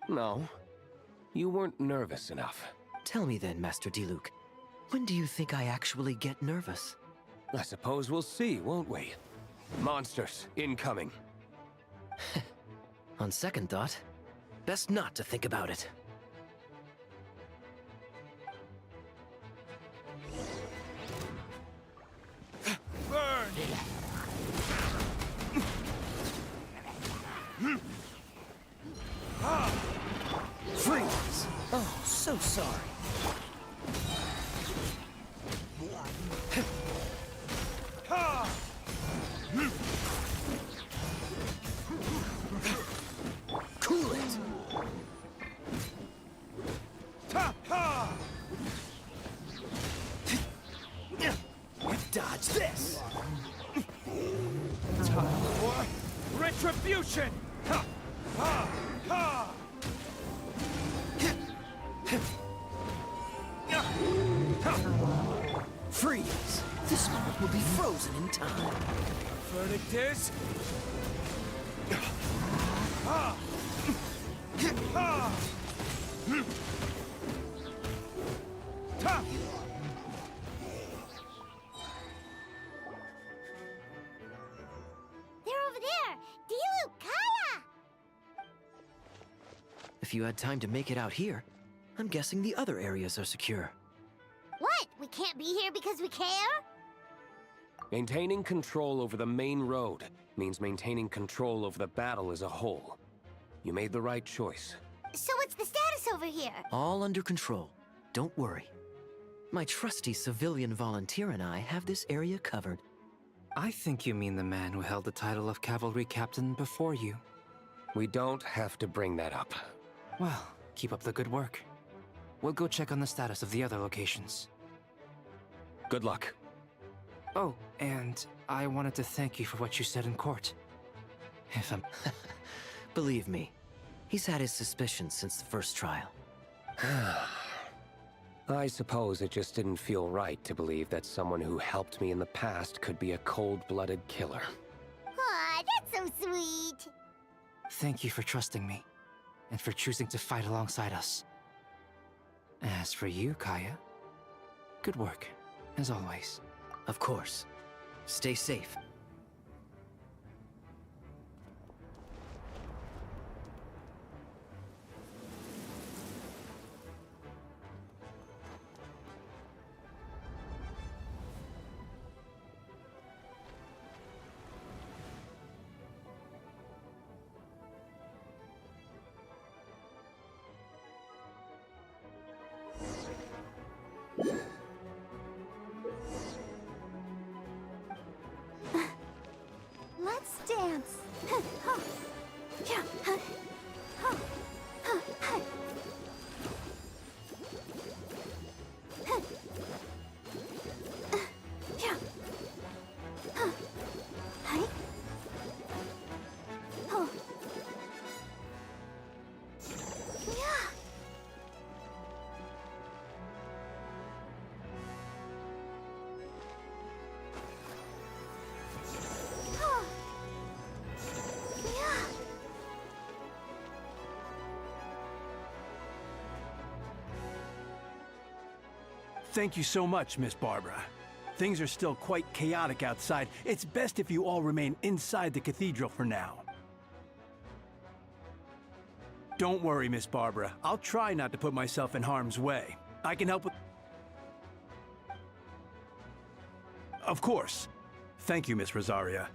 No. You weren't nervous enough. Tell me then, Master D-Luke. When do you think I actually get nervous? I suppose we'll see, won't we? Monsters, incoming. On second thought, best not to think about it. sorry. Cool it! Dodge this! Time for retribution! Ha! Ha! Ha! Freeze! This moment will be frozen in time. Verdict is... Ha! Ha! Ta! They're over there! Dilu, Kaya! If you had time to make it out here, I'm guessing the other areas are secure. What? We can't be here because we care? Maintaining control over the main road means maintaining control over the battle as a whole. You made the right choice. So what's the status over here? All under control. Don't worry. My trusty civilian volunteer and I have this area covered. I think you mean the man who held the title of cavalry captain before you. We don't have to bring that up. Well, keep up the good work. We'll go check on the status of the other locations. Good luck. Oh, and I wanted to thank you for what you said in court. If I'm... Believe me, he's had his suspicions since the first trial. I suppose it just didn't feel right to believe that someone who helped me in the past could be a cold-blooded killer. Aw, that's so sweet. Thank you for trusting me, and for choosing to fight alongside us. As for you, Kaya, good work, as always. Of course. Stay safe. Let's dance. Thank you so much, Miss Barbara. Things are still quite chaotic outside. It's best if you all remain inside the cathedral for now. Don't worry, Miss Barbara. I'll try not to put myself in harm's way. I can help with... Of course. Thank you, Miss Rosaria.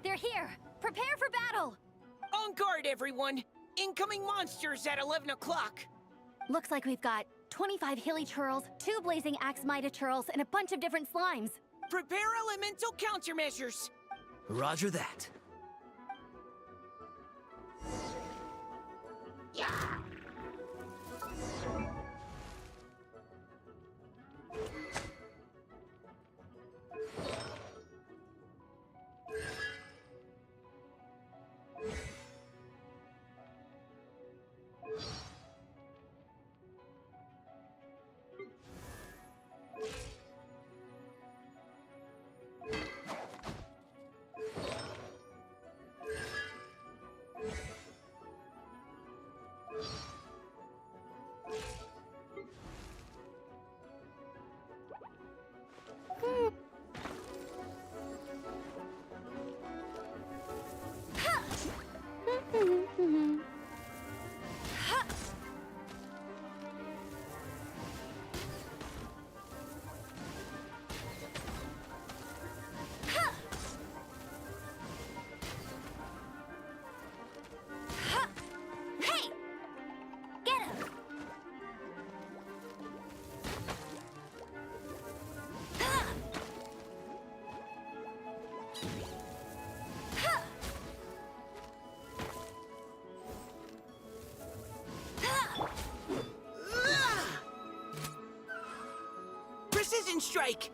They're here! Prepare for battle! On guard, everyone! Incoming monsters at 11 o'clock! Looks like we've got 25 hilly churls, 2 blazing axe mida churls, and a bunch of different slimes. Prepare elemental countermeasures! Roger that. Hey! Get him! Precision strike!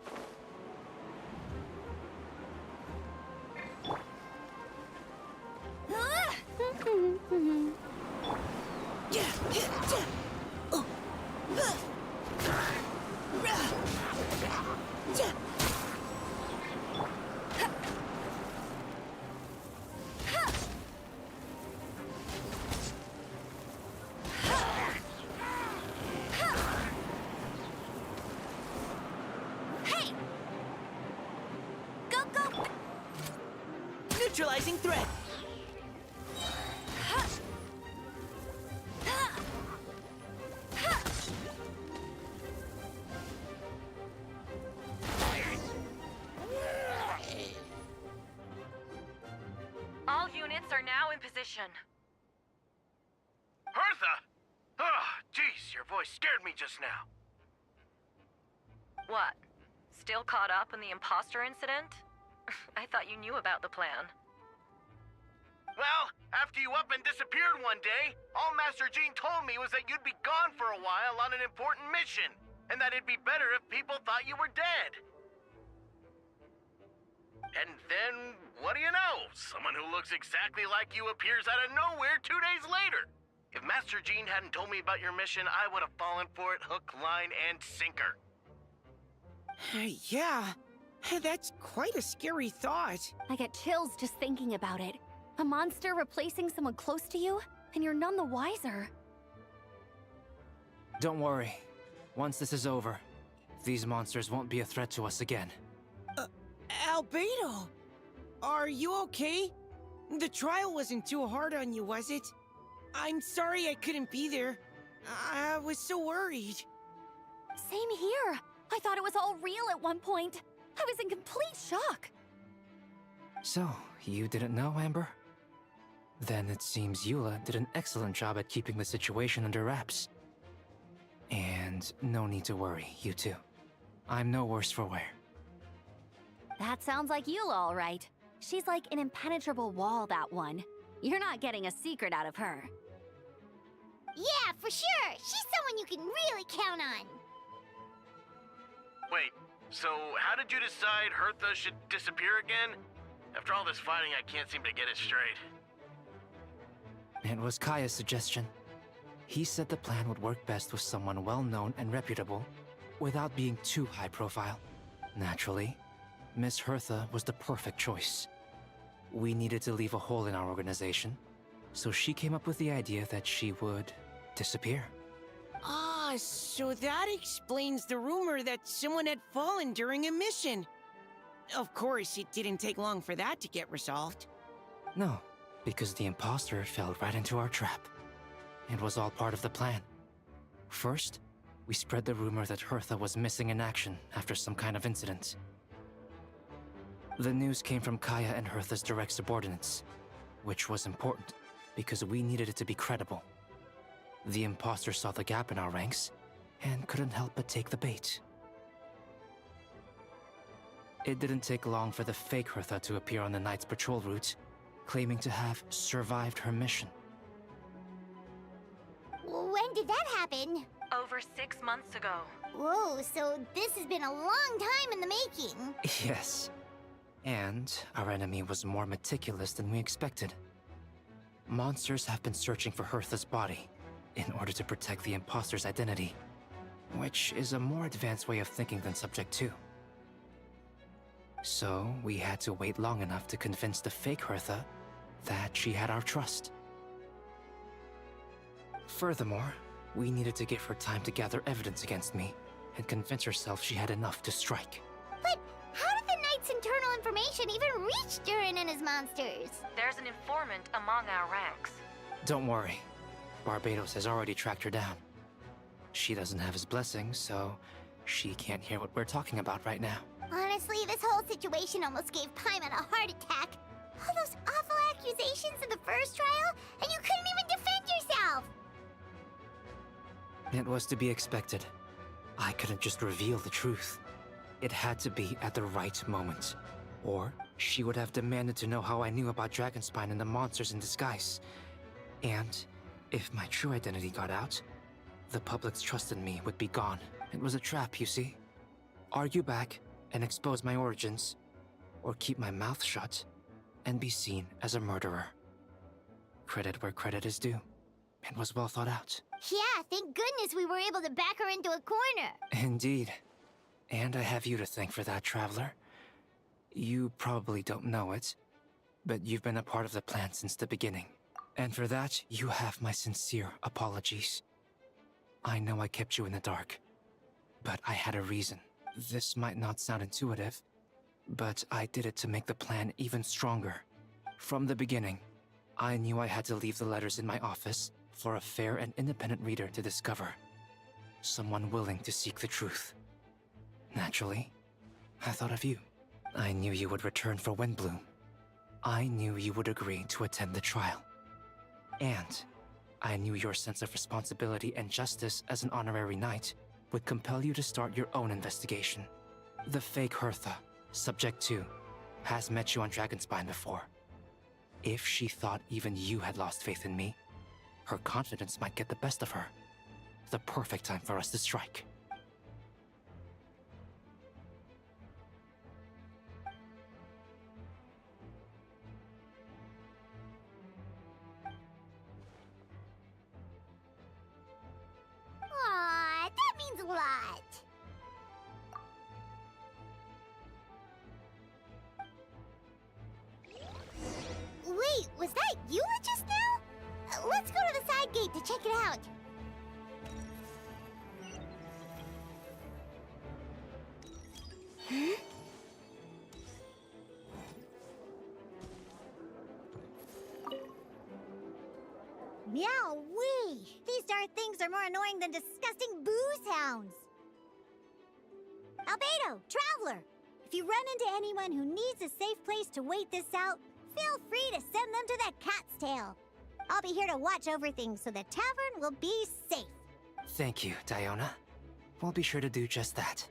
Hey! Go, go! Neutralizing threat! All units are now in position. Hertha! Oh, jeez, your voice scared me just now. What? Still caught up in the imposter incident? I thought you knew about the plan. Well, after you up and disappeared one day, all Master Jean told me was that you'd be gone for a while on an important mission, and that it'd be better if people thought you were dead. And then, what do you know? Someone who looks exactly like you appears out of nowhere 2 days later. If Master Jean hadn't told me about your mission, I would have fallen for it hook, line, and sinker. Yeah, that's quite a scary thought. I get chills just thinking about it. A monster replacing someone close to you, and you're none the wiser. Don't worry. Once this is over, these monsters won't be a threat to us again. Albedo! Are you okay? The trial wasn't too hard on you, was it? I'm sorry I couldn't be there. I was so worried. Same here. I thought it was all real at one point. I was in complete shock. So, you didn't know, Amber? Then it seems Eula did an excellent job at keeping the situation under wraps. And no need to worry, you two. I'm no worse for wear. That sounds like Eula, all right. She's like an impenetrable wall, that one. You're not getting a secret out of her. Yeah, for sure! She's someone you can really count on! Wait, so how did you decide Hertha should disappear again? After all this fighting, I can't seem to get it straight. It was Kaya's suggestion. He said the plan would work best with someone well-known and reputable, without being too high-profile. Naturally, Miss Hertha was the perfect choice. We needed to leave a hole in our organization, so she came up with the idea that she would disappear. Ah, so that explains the rumor that someone had fallen during a mission. Of course, it didn't take long for that to get resolved. No, because the imposter fell right into our trap. It was all part of the plan. First, we spread the rumor that Hertha was missing in action after some kind of incident. The news came from Kaya and Hertha's direct subordinates, which was important because we needed it to be credible. The imposter saw the gap in our ranks and couldn't help but take the bait. It didn't take long for the fake Hertha to appear on the Knight's patrol route, claiming to have survived her mission. When did that happen? Over 6 months ago. Whoa, so this has been a long time in the making. Yes. And our enemy was more meticulous than we expected. Monsters have been searching for Hertha's body in order to protect the imposter's identity, which is a more advanced way of thinking than Subject 2. So we had to wait long enough to convince the fake Hertha that she had our trust. Furthermore, we needed to give her time to gather evidence against me and convince herself she had enough to strike. But how did the Knight's internal information even reach Durin and his monsters? There's an informant among our ranks. Don't worry. Barbados has already tracked her down. She doesn't have his blessing, so she can't hear what we're talking about right now. Honestly, this whole situation almost gave Paimon a heart attack. All those awful accusations in the first trial, and you couldn't even defend yourself! It was to be expected. I couldn't just reveal the truth. It had to be at the right moment. Or she would have demanded to know how I knew about Dragonspine and the monsters in disguise. And if my true identity got out, the public's trust in me would be gone. It was a trap, you see. Argue back and expose my origins, or keep my mouth shut and be seen as a murderer. Credit where credit is due. It was well thought out. Yeah, thank goodness we were able to back her into a corner. Indeed. And I have you to thank for that, Traveler. You probably don't know it, but you've been a part of the plan since the beginning. And for that, you have my sincere apologies. I know I kept you in the dark, but I had a reason. This might not sound intuitive, but I did it to make the plan even stronger. From the beginning, I knew I had to leave the letters in my office for a fair and independent reader to discover. Someone willing to seek the truth. Naturally, I thought of you. I knew you would return for Windblume. I knew you would agree to attend the trial. And I knew your sense of responsibility and justice as an honorary knight would compel you to start your own investigation. The fake Hertha, Subject 2, has met you on Dragonspine before. If she thought even you had lost faith in me, her confidence might get the best of her. The perfect time for us to strike. Aw, that means a lot. Wait, was that you just now? Let's go to the side gate to check it out. Huh? Meow-wee! These dark things are more annoying than disgusting boo sounds. Albedo, Traveler! If you run into anyone who needs a safe place to wait this out, feel free to send them to that cat's tail. I'll be here to watch over things so the tavern will be safe. Thank you, Diona. We'll be sure to do just that.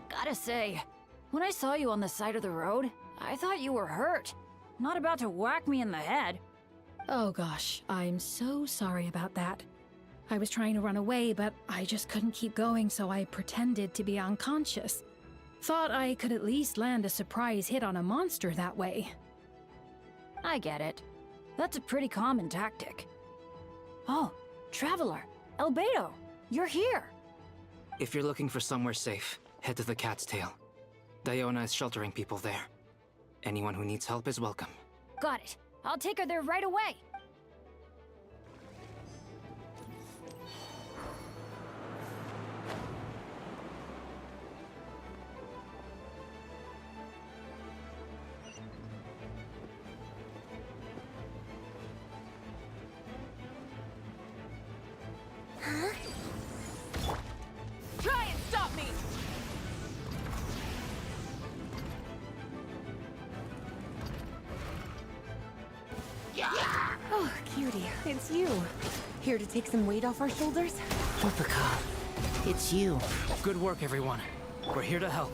Gotta say, when I saw you on the side of the road, I thought you were hurt. Not about to whack me in the head. Oh gosh, I'm so sorry about that. I was trying to run away, but I just couldn't keep going, so I pretended to be unconscious. Thought I could at least land a surprise hit on a monster that way. I get it. That's a pretty common tactic. Oh, Traveler, Albedo, you're here. If you're looking for somewhere safe, head to the Cat's Tail. Diona is sheltering people there. Anyone who needs help is welcome. Got it. I'll take her there right away. Oh, cutie, it's you. Here to take some weight off our shoulders? Upaka, it's you. Good work, everyone. We're here to help.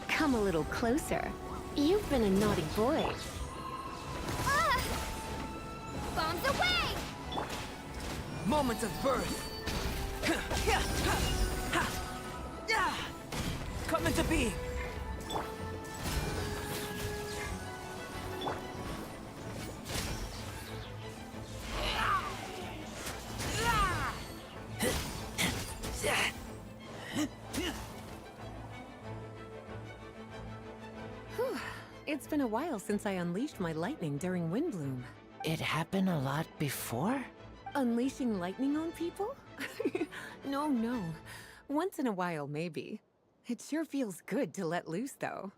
Come a little closer. You've been a naughty boy. Bombs away! Moment of birth. Come into being. Whew. It's been a while since I unleashed my lightning during Windblume. It happened a lot before? Unleashing lightning on people? No. Once in a while, maybe. It sure feels good to let loose, though.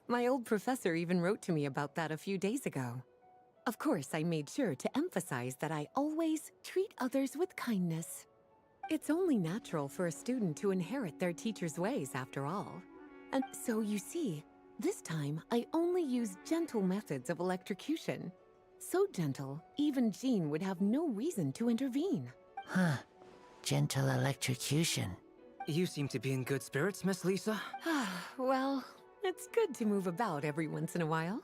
My old professor even wrote to me about that a few days ago. Of course, I made sure to emphasize that I always treat others with kindness. It's only natural for a student to inherit their teacher's ways, after all. And so, you see, this time I only used gentle methods of electrocution. So gentle, even Jean would have no reason to intervene. Huh. Gentle electrocution. You seem to be in good spirits, Miss Lisa. Well, it's good to move about every once in a while.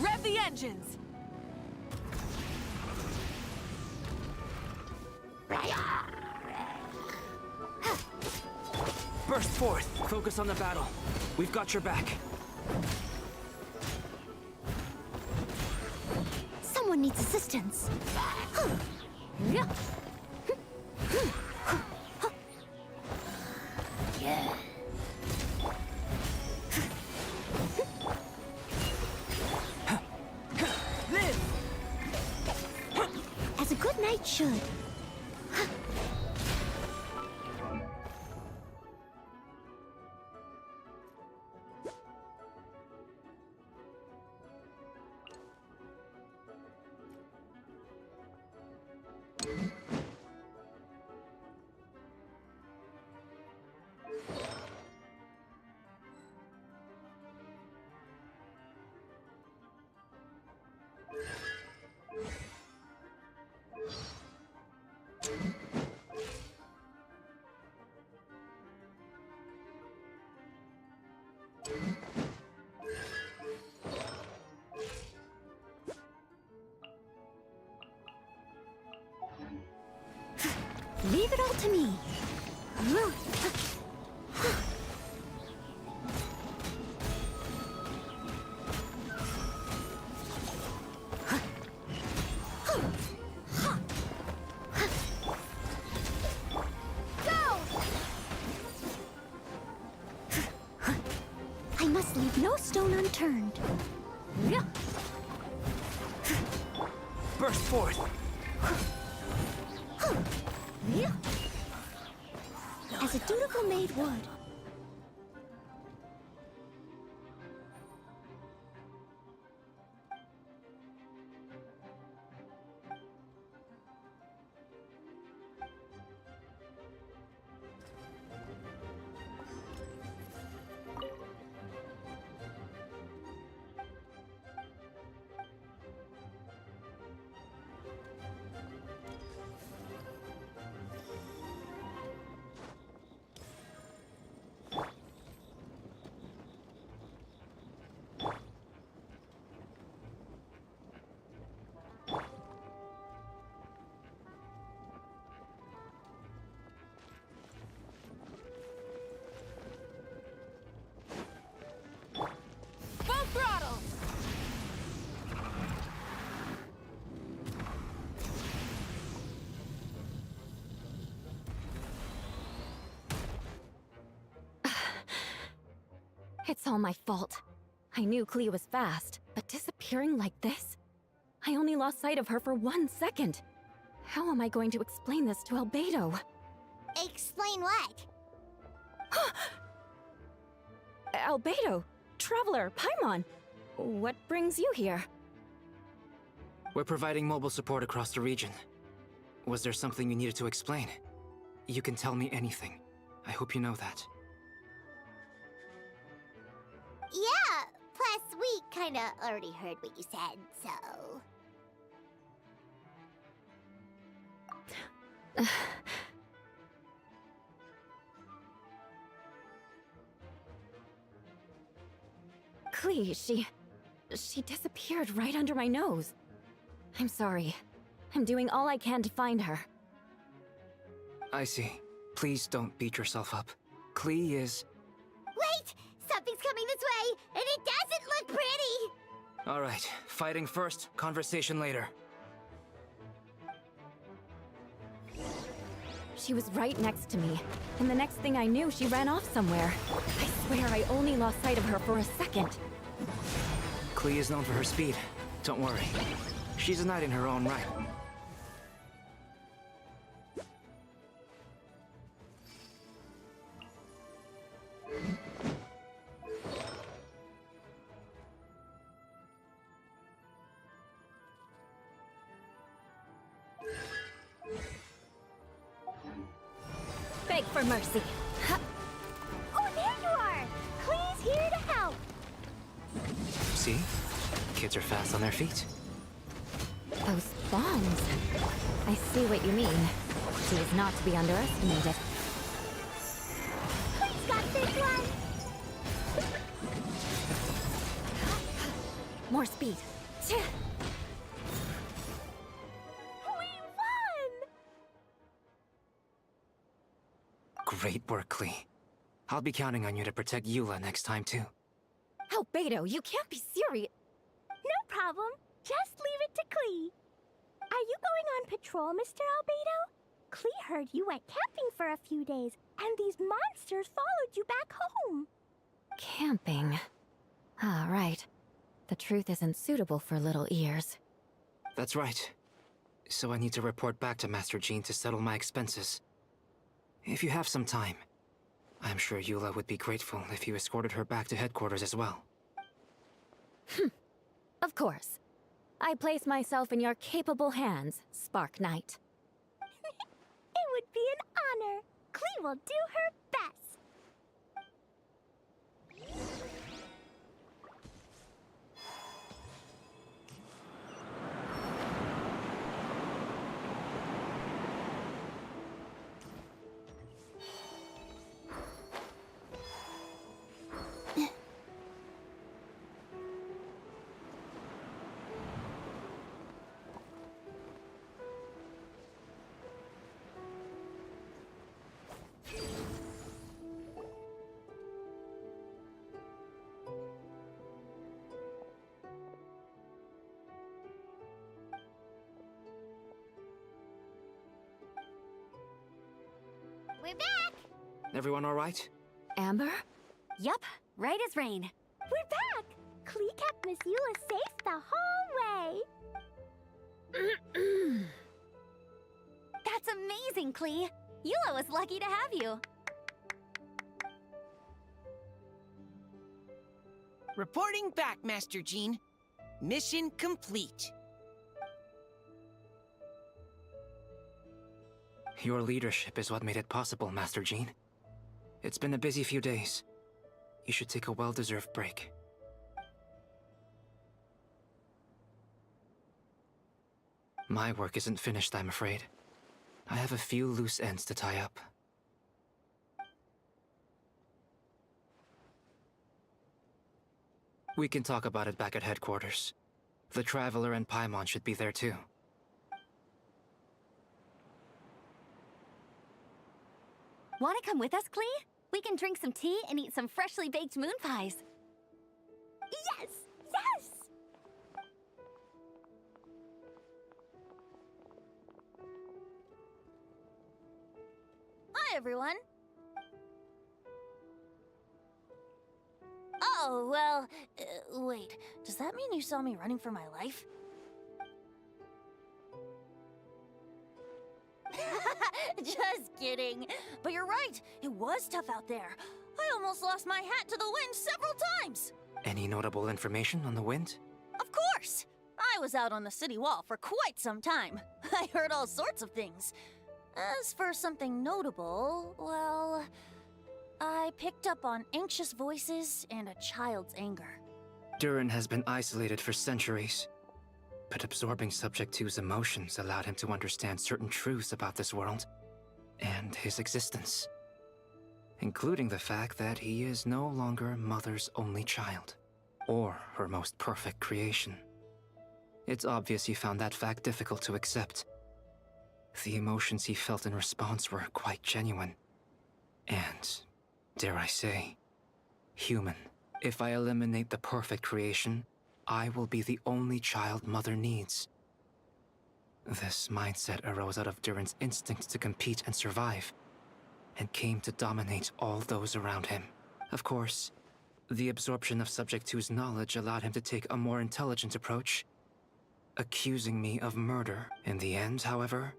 Rev the engines! Burst forth. Focus on the battle. We've got your back. Someone needs assistance. Live! As a good knight should. Leave it all to me. I must leave no stone unturned. Burst forth. As a dutiful maid would. It's all my fault. I knew Clea was fast, but disappearing like this? I only lost sight of her for 1 second. How am I going to explain this to Albedo? Explain what? Albedo, Traveler, Paimon, what brings you here? We're providing mobile support across the region. Was there something you needed to explain? You can tell me anything. I hope you know that. Yeah, plus we kinda already heard what you said, so... Klee, she disappeared right under my nose. I'm sorry. I'm doing all I can to find her. I see. Please don't beat yourself up. Klee is... Wait! Something's coming this way, and it doesn't look pretty! Alright, fighting first, conversation later. She was right next to me, and the next thing I knew, she ran off somewhere. I swear I only lost sight of her for a second. Klee is known for her speed. Don't worry. She's a knight in her own right. Beg for mercy. Oh, there you are! Klee's here to help! See? Kids are fast on their feet. Those bombs. I see what you mean. She is not to be underestimated. Klee's got this one! More speed. We won! Great work, Klee. I'll be counting on you to protect Eula next time, too. Albedo, you can't be serious. No problem. Just leave it to Klee. Are you going on patrol, Mr. Albedo? Klee heard you went camping for a few days, and these monsters followed you back home. Camping. Ah, right. The truth isn't suitable for little ears. That's right. So I need to report back to Master Jean to settle my expenses. If you have some time, I'm sure Eula would be grateful if you escorted her back to headquarters as well. Of course. I place myself in your capable hands, Spark Knight. It would be an honor. Klee will do her best. We're back! Everyone all right? Amber? Yup, right as rain. We're back! Klee kept Miss Eula safe the whole way. That's amazing, Klee. Eula was lucky to have you. Reporting back, Master Jean. Mission complete. Your leadership is what made it possible, Master Jean. It's been a busy few days. You should take a well-deserved break. My work isn't finished, I'm afraid. I have a few loose ends to tie up. We can talk about it back at headquarters. The Traveler and Paimon should be there too. Want to come with us, Klee? We can drink some tea and eat some freshly baked moon pies. Yes! Yes! Hi, everyone. Oh, well, wait. Does that mean you saw me running for my life? Just kidding. But you're right, it was tough out there. I almost lost my hat to the wind several times. Any notable information on the wind? Of course! I was out on the city wall for quite some time. I heard all sorts of things. As for something notable, well, I picked up on anxious voices and a child's anger. Durin has been isolated for centuries, but absorbing Subject 2's emotions allowed him to understand certain truths about this world and his existence, including the fact that he is no longer Mother's only child, or her most perfect creation. It's obvious he found that fact difficult to accept. The emotions he felt in response were quite genuine, and, dare I say, human. If I eliminate the perfect creation, I will be the only child Mother needs. This mindset arose out of Durin's instinct to compete and survive, and came to dominate all those around him. Of course, the absorption of Subject 2's knowledge allowed him to take a more intelligent approach, accusing me of murder. In the end, however,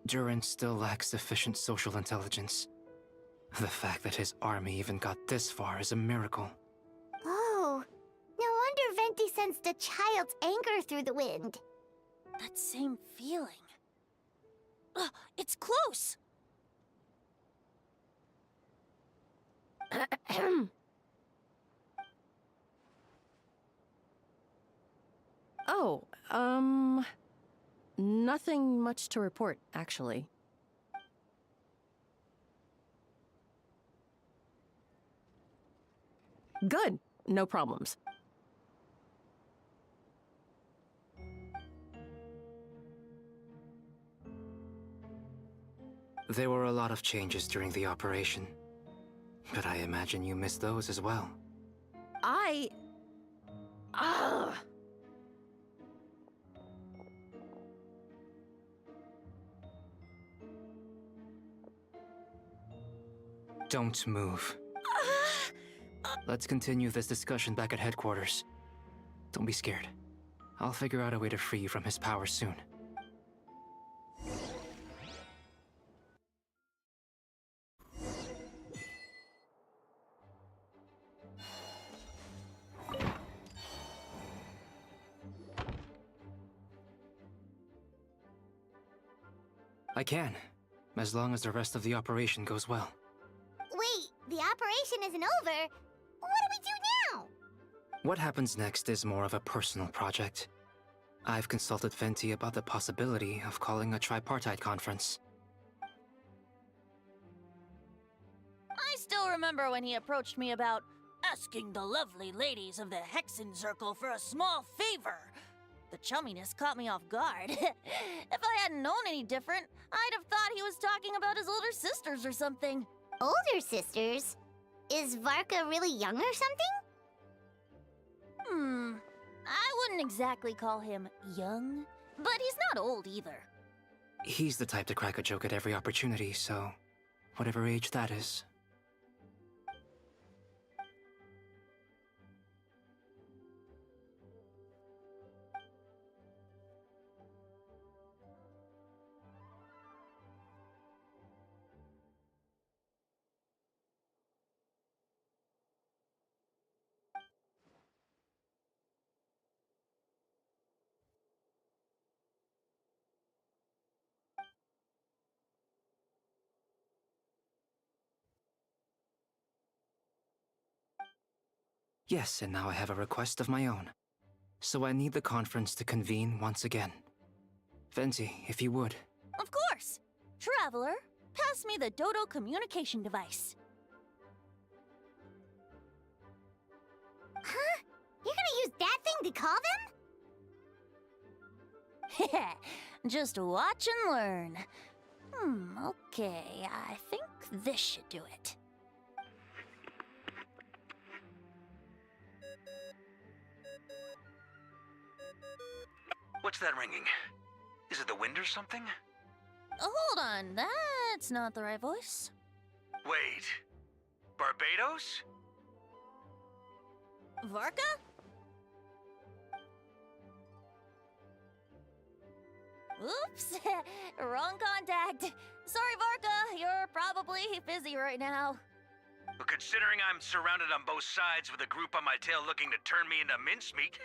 Durin still lacks sufficient social intelligence. The fact that his army even got this far is a miracle. Oh, no wonder Venti sensed a child's anger through the wind. That same feeling. It's close! Oh, nothing much to report, actually. Good. No problems. There were a lot of changes during the operation, but I imagine you missed those as well. Don't move. Let's continue this discussion back at headquarters. Don't be scared. I'll figure out a way to free you from his power soon. I can, as long as the rest of the operation goes well. Wait, the operation isn't over. What do we do now? What happens next is more of a personal project. I've consulted Venti about the possibility of calling a tripartite conference. I still remember when he approached me about asking the lovely ladies of the Hexen Circle for a small favor. The chumminess caught me off guard. If I hadn't known any different, I'd have thought he was talking about his older sisters or something. Older sisters? Is Varka really young or something? I wouldn't exactly call him young, but he's not old either. He's the type to crack a joke at every opportunity, so whatever age that is. Yes, and now I have a request of my own. So I need the conference to convene once again. Venti, if you would. Of course! Traveler, pass me the Dodo communication device. Huh? You're gonna use that thing to call them? Just watch and learn. Okay, I think this should do it. What's that ringing? Is it the wind or something? Hold on, that's not the right voice. Wait. Barbados? Varka? Oops, wrong contact. Sorry, Varka, you're probably busy right now. But considering I'm surrounded on both sides with a group on my tail looking to turn me into mincemeat,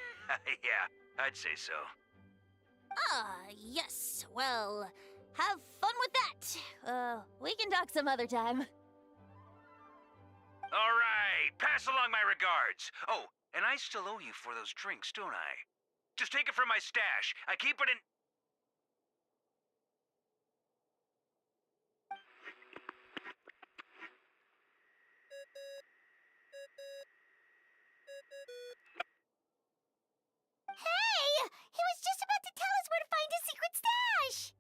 yeah, I'd say so. Ah, yes. Well, have fun with that. We can talk some other time. All right, pass along my regards. Oh, and I still owe you for those drinks, don't I? Just take it from my stash. I keep it in... Hey! He was just about to tell us where to find his secret stash!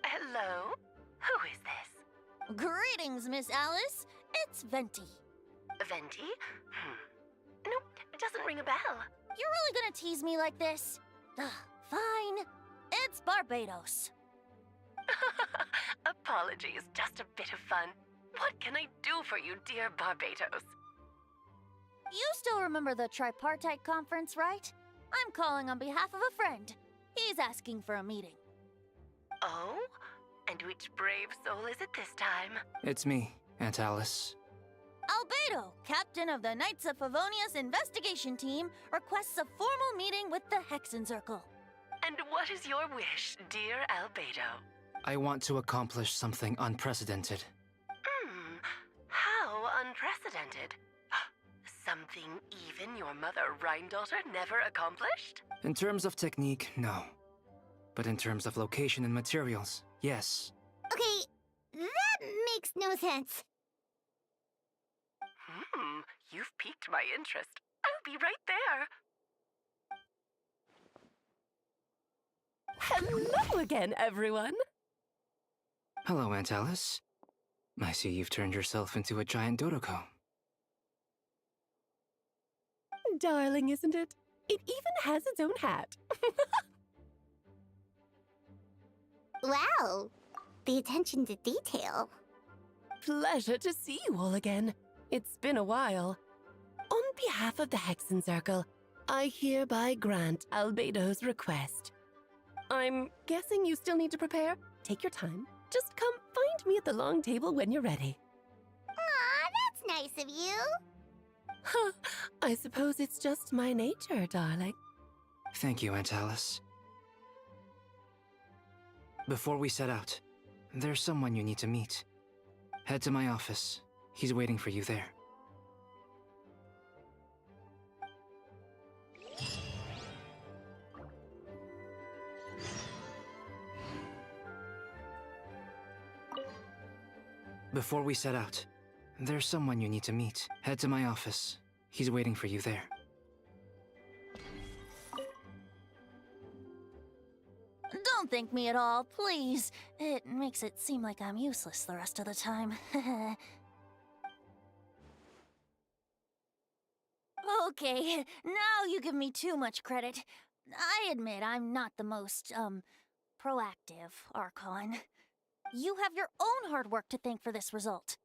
Hello? Who is this? Greetings, Miss Alice. It's Venti. Venti? Nope, it doesn't ring a bell. You're really gonna tease me like this? Fine. It's Barbados. Apologies, just a bit of fun. What can I do for you, dear Barbados? You still remember the tripartite conference, right? I'm calling on behalf of a friend. He's asking for a meeting. Oh? And which brave soul is it this time? It's me, Aunt Alice. Albedo, captain of the Knights of Favonia's investigation team, requests a formal meeting with the Hexencircle. And what is your wish, dear Albedo? I want to accomplish something unprecedented. How unprecedented. Something even your mother Rhine-daughter never accomplished? In terms of technique, no. But in terms of location and materials, yes. Okay, that makes no sense. You've piqued my interest. I'll be right there. Hello again, everyone. Hello, Aunt Alice. I see you've turned yourself into a giant Dodoko. Darling, isn't it? It even has its own hat. Wow, the attention to detail. Pleasure to see you all again. It's been a while. On behalf of the Hexencircle, I hereby grant Albedo's request. I'm guessing you still need to prepare? Take your time. Just come find me at the long table when you're ready. Aw, that's nice of you. Huh, I suppose it's just my nature, darling. Thank you, Aunt Alice. Before we set out, there's someone you need to meet. Head to my office. He's waiting for you there. Before we set out, there's someone you need to meet. Head to my office. He's waiting for you there. Don't thank me at all, please. It makes it seem like I'm useless the rest of the time. Okay, now you give me too much credit. I admit I'm not the most, proactive Archon. You have your own hard work to thank for this result.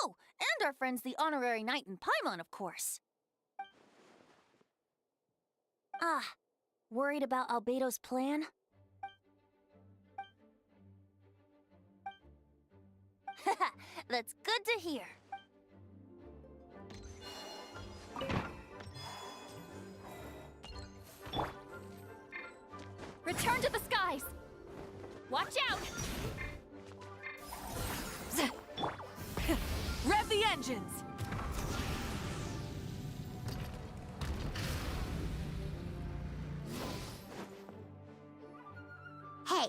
Oh, and our friends the Honorary Knight in Paimon, of course. Ah, worried about Albedo's plan? That's good to hear. Return to the skies! Watch out! Rev the engines! Hey,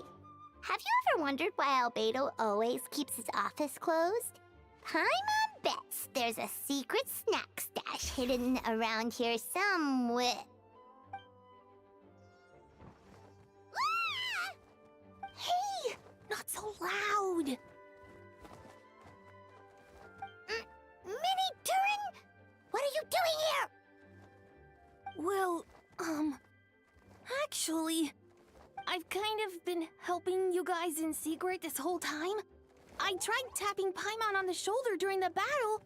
have you ever wondered why Albedo always keeps his office closed? Paimon bets there's a secret snack stash hidden around here somewhere. Hey! Not so loud! Minnie Turing? What are you doing here? Well, actually, I've kind of been helping you guys in secret this whole time. I tried tapping Paimon on the shoulder during the battle,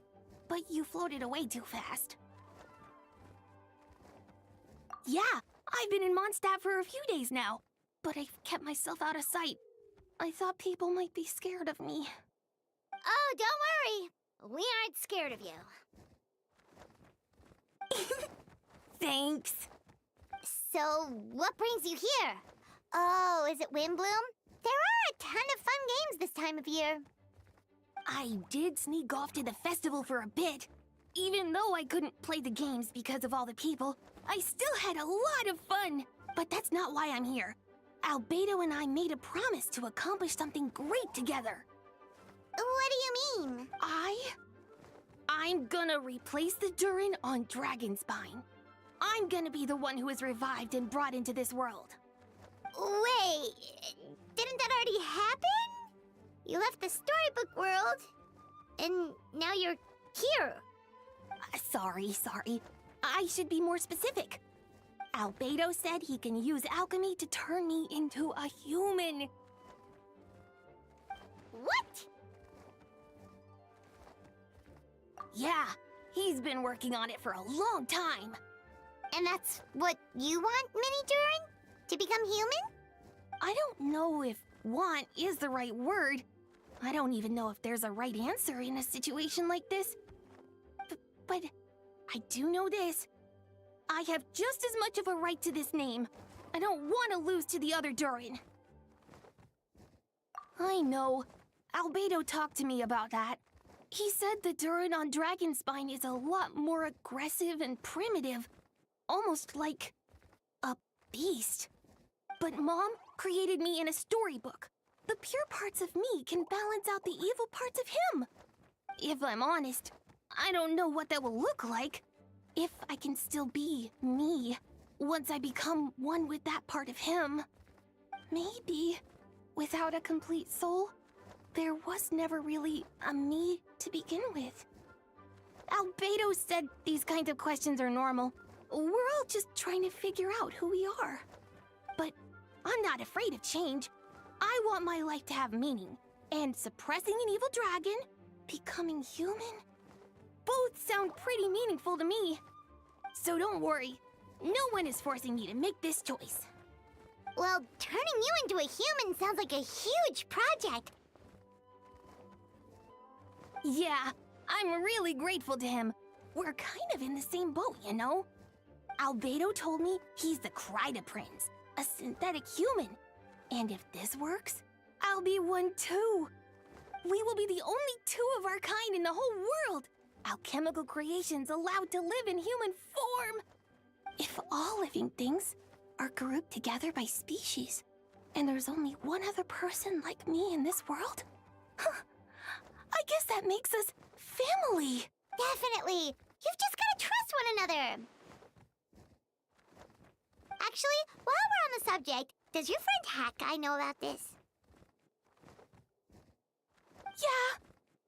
but you floated away too fast. Yeah, I've been in Mondstadt for a few days now, but I've kept myself out of sight. I thought people might be scared of me. Oh, don't worry. We aren't scared of you. Thanks. So, what brings you here? Oh, is it Windblume? There are a ton of fun games this time of year. I did sneak off to the festival for a bit. Even though I couldn't play the games because of all the people, I still had a lot of fun. But that's not why I'm here. Albedo and I made a promise to accomplish something great together. What do you mean? I'm gonna replace the Durin on Dragonspine. I'm gonna be the one who is revived and brought into this world. Wait, didn't that already happen? You left the storybook world, and now you're here. Sorry. I should be more specific. Albedo said he can use alchemy to turn me into a human. What? Yeah, he's been working on it for a long time. And that's what you want, Mini Durin? To become human? I don't know if want is the right word. I don't even know if there's a right answer in a situation like this. But I do know this. I have just as much of a right to this name. I don't want to lose to the other Durin. I know. Albedo talked to me about that. He said the Durin on Dragonspine is a lot more aggressive and primitive. Almost like a beast. But Mom created me in a storybook. The pure parts of me can balance out the evil parts of him. If I'm honest, I don't know what that will look like. If I can still be me once I become one with that part of him. Maybe without a complete soul, there was never really a me to begin with. Albedo said these kinds of questions are normal. We're all just trying to figure out who we are. But I'm not afraid of change. I want my life to have meaning. And suppressing an evil dragon, becoming human, both sound pretty meaningful to me. So don't worry. No one is forcing me to make this choice. Well, turning you into a human sounds like a huge project. Yeah, I'm really grateful to him. We're kind of in the same boat, you know? Albedo told me he's the Kryda Prince, a synthetic human. And if this works, I'll be one too. We will be the only two of our kind in the whole world. Alchemical creations allowed to live in human form. If all living things are grouped together by species, and there's only one other person like me in this world, I guess that makes us family. Definitely. You've just gotta trust one another. Actually, while we're on the subject, does your friend Hakai know about this? Yeah,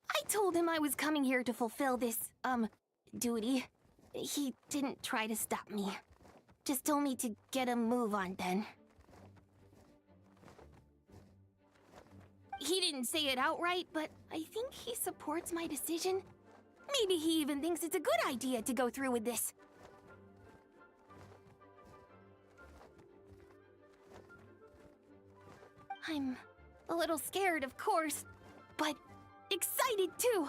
I told him I was coming here to fulfill this, duty. He didn't try to stop me. Just told me to get a move on then. He didn't say it outright, but I think he supports my decision. Maybe he even thinks it's a good idea to go through with this. I'm a little scared, of course, but excited too.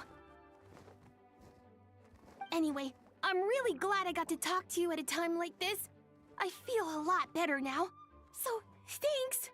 Anyway, I'm really glad I got to talk to you at a time like this. I feel a lot better now, so thanks.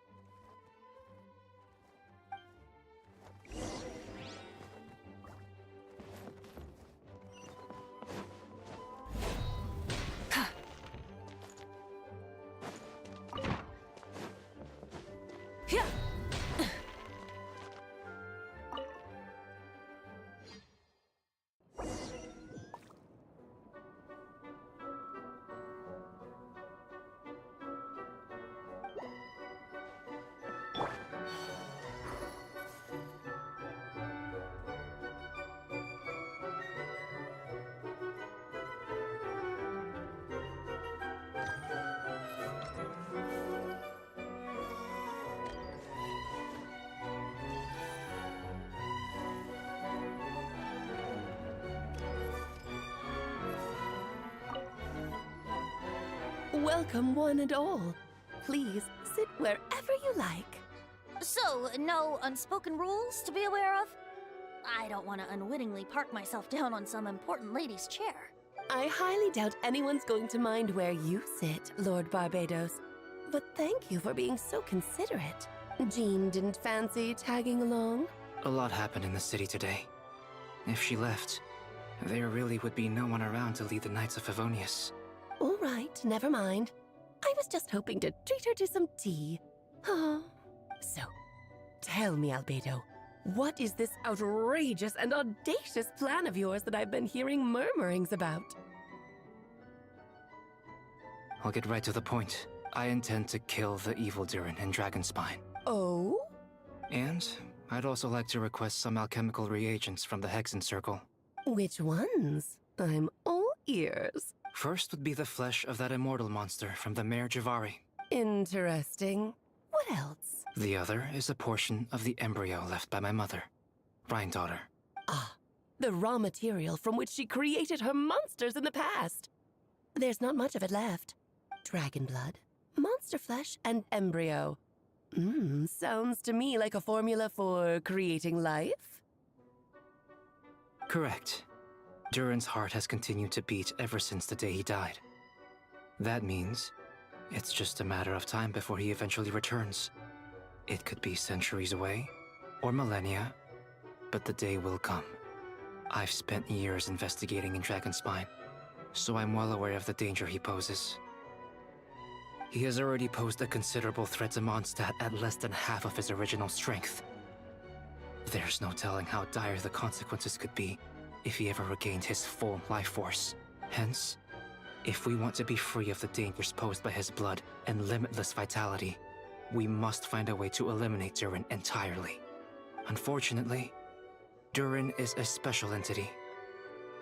Welcome, one and all. Please sit wherever you like. So, no unspoken rules to be aware of? I don't want to unwittingly park myself down on some important lady's chair. I highly doubt anyone's going to mind where you sit, Lord Barbados. But thank you for being so considerate. Jean didn't fancy tagging along? A lot happened in the city today. If she left, there really would be no one around to lead the Knights of Favonius. All right, never mind. I was just hoping to treat her to some tea. Oh. So, tell me, Albedo, what is this outrageous and audacious plan of yours that I've been hearing murmurings about? I'll get right to the point. I intend to kill the evil Durin in Dragonspine. Oh? And I'd also like to request some alchemical reagents from the Hexen Circle. Which ones? I'm all ears. First would be the flesh of that immortal monster from the Mare Javari. Interesting. What else? The other is a portion of the embryo left by my mother, Rhine-daughter. Ah, the raw material from which she created her monsters in the past. There's not much of it left. Dragon blood, monster flesh, and embryo. Sounds to me like a formula for creating life. Correct. Durin's heart has continued to beat ever since the day he died. That means it's just a matter of time before he eventually returns. It could be centuries away, or millennia, but the day will come. I've spent years investigating in Dragonspine, so I'm well aware of the danger he poses. He has already posed a considerable threat to Mondstadt at less than half of his original strength. There's no telling how dire the consequences could be if he ever regained his full life force. Hence, if we want to be free of the dangers posed by his blood and limitless vitality, we must find a way to eliminate Durin entirely. Unfortunately, Durin is a special entity.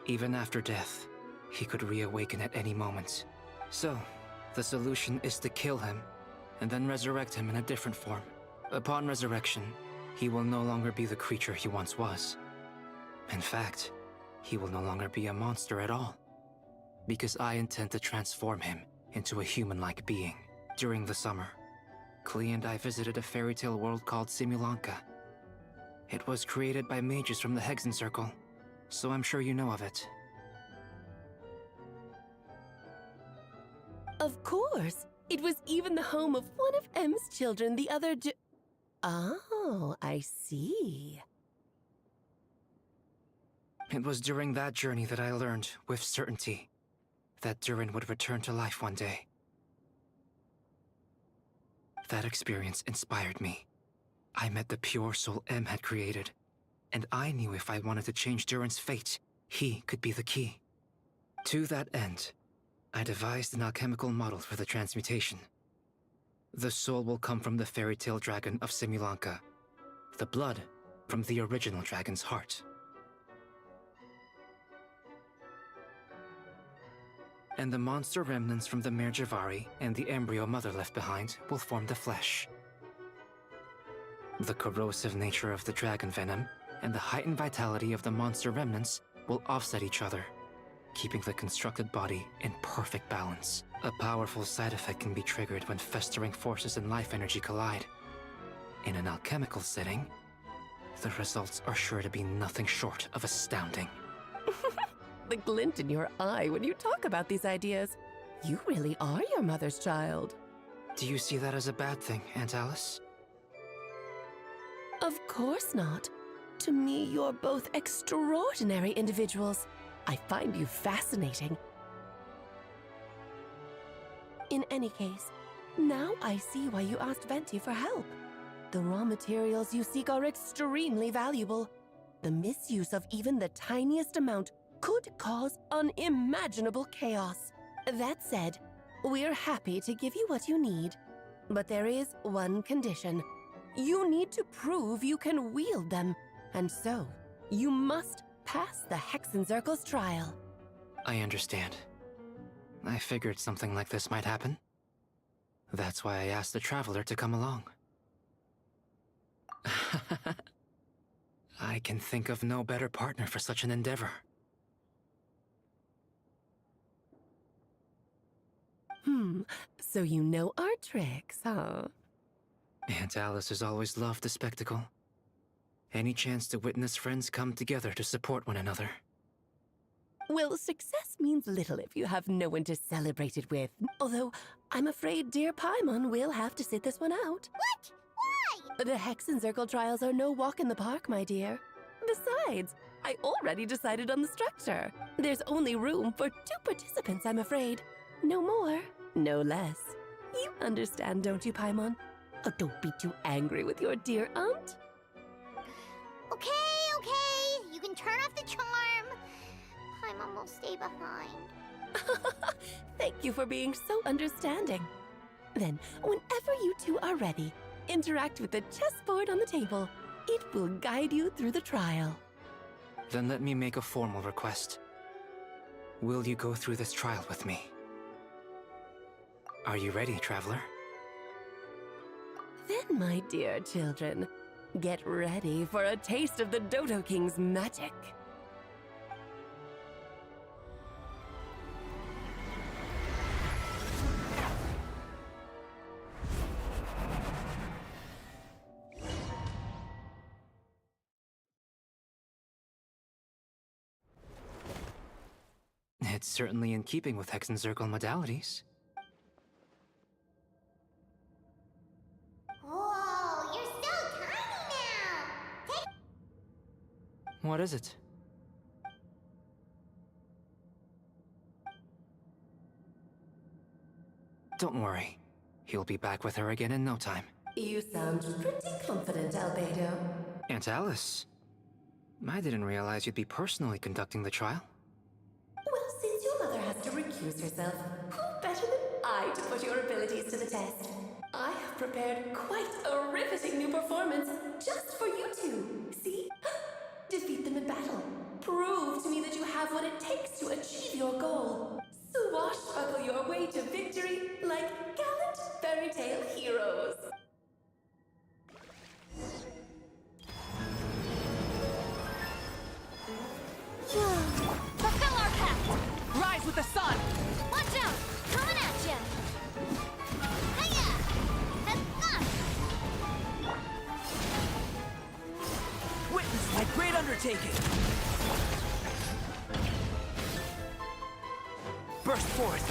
Even after death, he could reawaken at any moment. So, the solution is to kill him, and then resurrect him in a different form. Upon resurrection, he will no longer be the creature he once was. In fact, he will no longer be a monster at all, because I intend to transform him into a human-like being. During the summer, Klee and I visited a fairy tale world called Simulanka. It was created by mages from the Hexen Circle, so I'm sure you know of it. Of course! It was even the home of one of M's children the other day. Oh, I see. It was during that journey that I learned, with certainty, that Durin would return to life one day. That experience inspired me. I met the pure soul M had created, and I knew if I wanted to change Durin's fate, he could be the key. To that end, I devised an alchemical model for the transmutation. The soul will come from the fairy tale dragon of Simulanka, the blood from the original dragon's heart. And the monster remnants from the Mare Javari and the embryo mother left behind will form the flesh. The corrosive nature of the dragon venom and the heightened vitality of the monster remnants will offset each other, keeping the constructed body in perfect balance. A powerful side effect can be triggered when festering forces and life energy collide. In an alchemical setting, the results are sure to be nothing short of astounding. The glint in your eye when you talk about these ideas. You really are your mother's child. Do you see that as a bad thing, Aunt Alice? Of course not. To me, you're both extraordinary individuals. I find you fascinating. In any case, now I see why you asked Venti for help. The raw materials you seek are extremely valuable. The misuse of even the tiniest amount could cause unimaginable chaos. That said, we're happy to give you what you need. But there is one condition. You need to prove you can wield them. And so, you must pass the Hexen Circle's trial. I understand. I figured something like this might happen. That's why I asked the Traveler to come along. I can think of no better partner for such an endeavor. So you know our tricks, huh? Aunt Alice has always loved the spectacle. Any chance to witness friends come together to support one another. Well, success means little if you have no one to celebrate it with. Although, I'm afraid dear Paimon will have to sit this one out. What? Why? The Hexen Circle trials are no walk in the park, my dear. Besides, I already decided on the structure. There's only room for 2 participants, I'm afraid. No more, no less. You understand, don't you, Paimon? Oh, don't be too angry with your dear aunt. Okay. You can turn off the charm. Paimon will stay behind. Thank you for being so understanding. Then, whenever you two are ready, interact with the chessboard on the table. It will guide you through the trial. Then let me make a formal request. Will you go through this trial with me? Are you ready, Traveler? Then, my dear children, get ready for a taste of the Dodo King's magic. It's certainly in keeping with Hexen Circle modalities. Whoa, you're so tiny now! What is it? Don't worry. He'll be back with her again in no time. You sound pretty confident, Albedo. Aunt Alice, I didn't realize you'd be personally conducting the trial. Well, since your mother has to recuse herself, who better than I to put your abilities to the test? I have prepared quite a riveting new performance just for you two. See? Defeat them in battle. Prove to me that you have what it takes to achieve your goal. Swashbuckle your way to victory like gallant fairy tale heroes. Fulfill our pact! Rise with the sun! Watch out! Coming at ya! Hiya! Huzzah! Witness my great undertaking! Burst forth!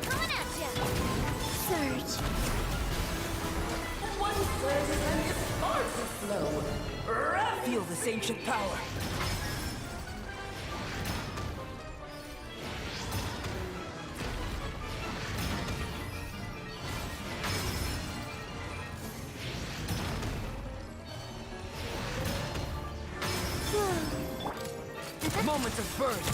Coming at ya! Surge! One surge and is far too slow. Feel this ancient power! Moments of birth!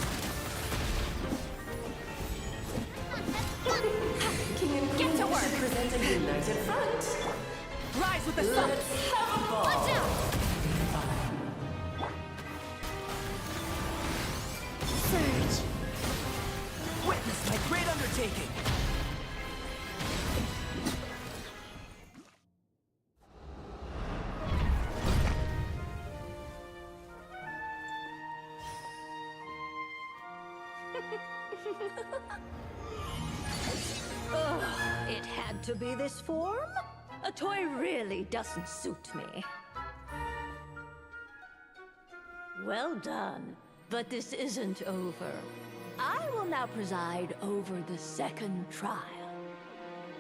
Get to work! Present a united front. Rise with the sun! Let's have a ball. Watch out! Surge! Witness my great undertaking! Ugh, it had to be this form? A toy really doesn't suit me. Well done, but this isn't over. I will now preside over the second trial.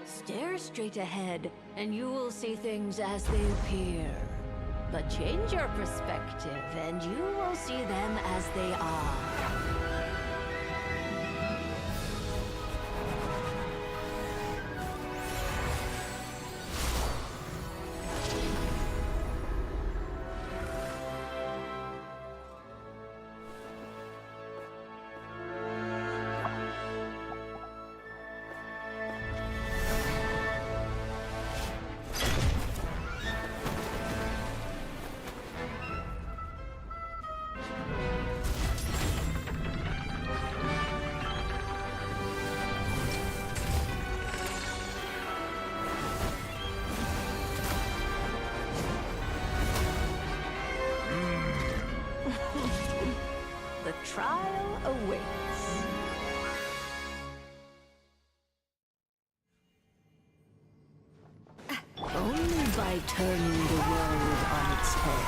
Stare straight ahead, and you will see things as they appear. But change your perspective, and you will see them as they are. By turning the world on its head,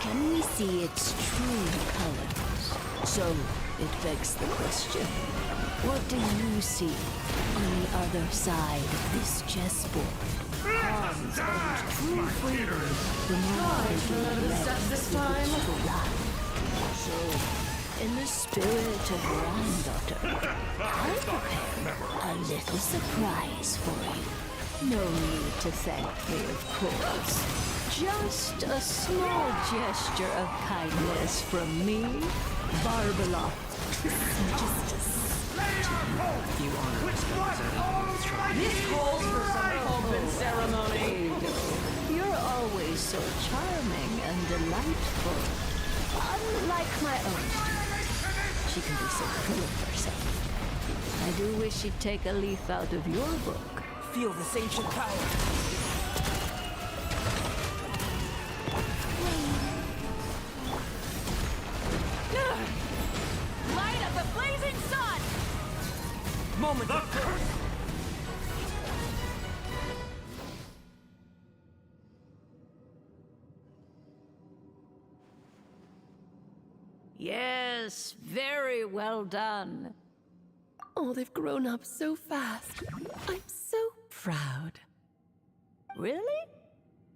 can we see its true colors? So, it begs the question, what do you see on the other side of this chessboard? Pawns and true freedom, the more this time. to run. So, in the spirit of Granddaughter, I prepared a little surprise for you. No need to thank me, of course. Just a small gesture of kindness from me, Barbaloff. You honor us by presenting this trophy. This calls for some pomp and ceremony. You're always so charming and delightful. Unlike my own student. She can be so full of herself. I do wish she'd take a leaf out of your book. Feel this ancient power. Light of the blazing sun! Moment of truth. Yes, very well done. Oh, they've grown up so fast. I'm so proud. Really?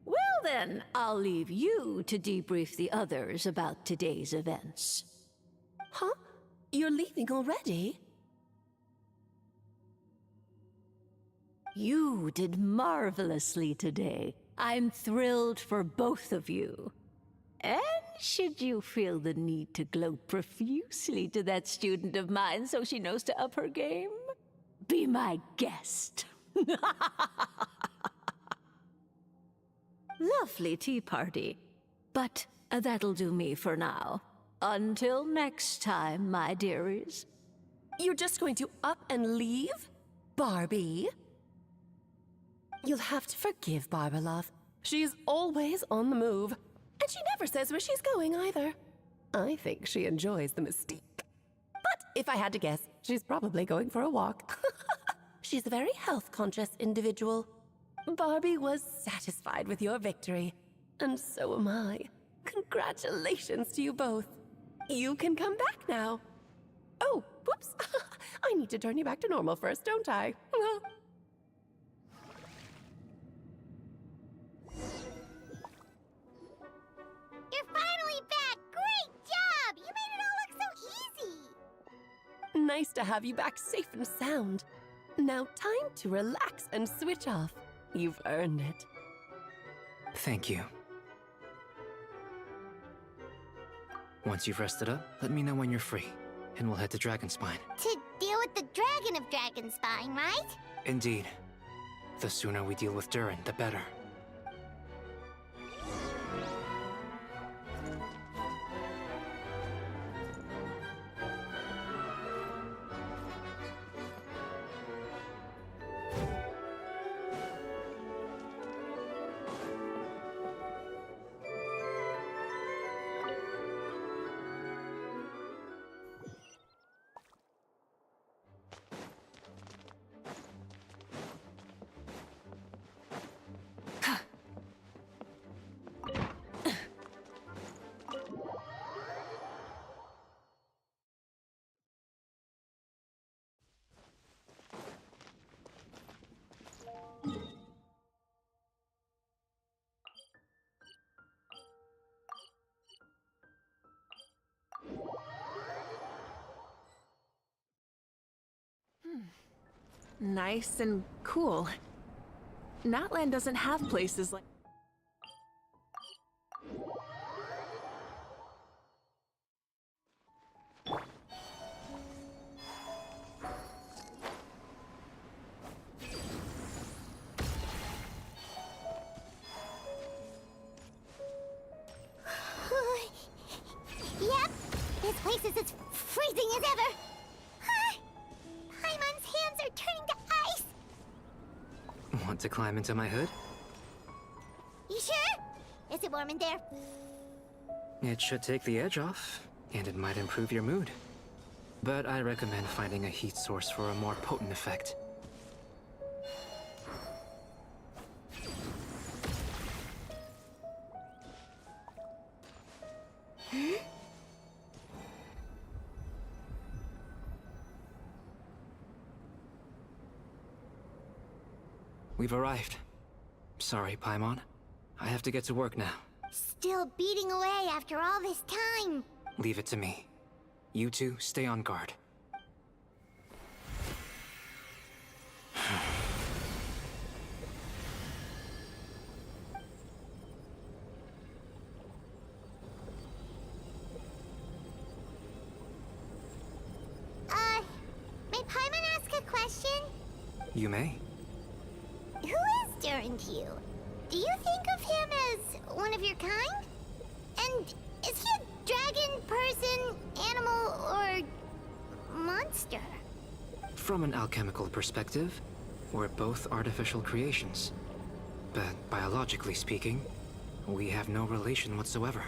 Well then, I'll leave you to debrief the others about today's events. Huh? You're leaving already? You did marvelously today. I'm thrilled for both of you. And should you feel the need to gloat profusely to that student of mine so she knows to up her game, be my guest. Lovely tea party. But that'll do me for now. Until next time, my dearies. You're just going to up and leave? Barbie? You'll have to forgive Barbalov. She's always on the move. And she never says where she's going either. I think she enjoys the mystique. But if I had to guess, she's probably going for a walk. She's a very health-conscious individual. Barbie was satisfied with your victory. And so am I. Congratulations to you both. You can come back now. Oh, whoops. I need to turn you back to normal first, don't I? You're finally back! Great job! You made it all look so easy! Nice to have you back safe and sound. Now time to relax and switch off. You've earned it. Thank you. Once you've rested up, let me know when you're free, and we'll head to Dragonspine. To deal with the Dragon of Dragonspine, right? Indeed. The sooner we deal with Durin, the better. Nice and cool. Natland doesn't have places like... Yep, this place is as freezing as ever. Paimon's hands are turning to ice. Want to climb into my hood? You sure? Is it warm in there? It should take the edge off, and it might improve your mood. But I recommend finding a heat source for a more potent effect. We've arrived. Sorry, Paimon. I have to get to work now. Still beating away after all this time. Leave it to me. You two, stay on guard. May Paimon ask a question? You may. Who is Durin to you? Do you think of him as one of your kind? And is he a dragon, person, animal, or monster? From an alchemical perspective, we're both artificial creations. But biologically speaking, we have no relation whatsoever.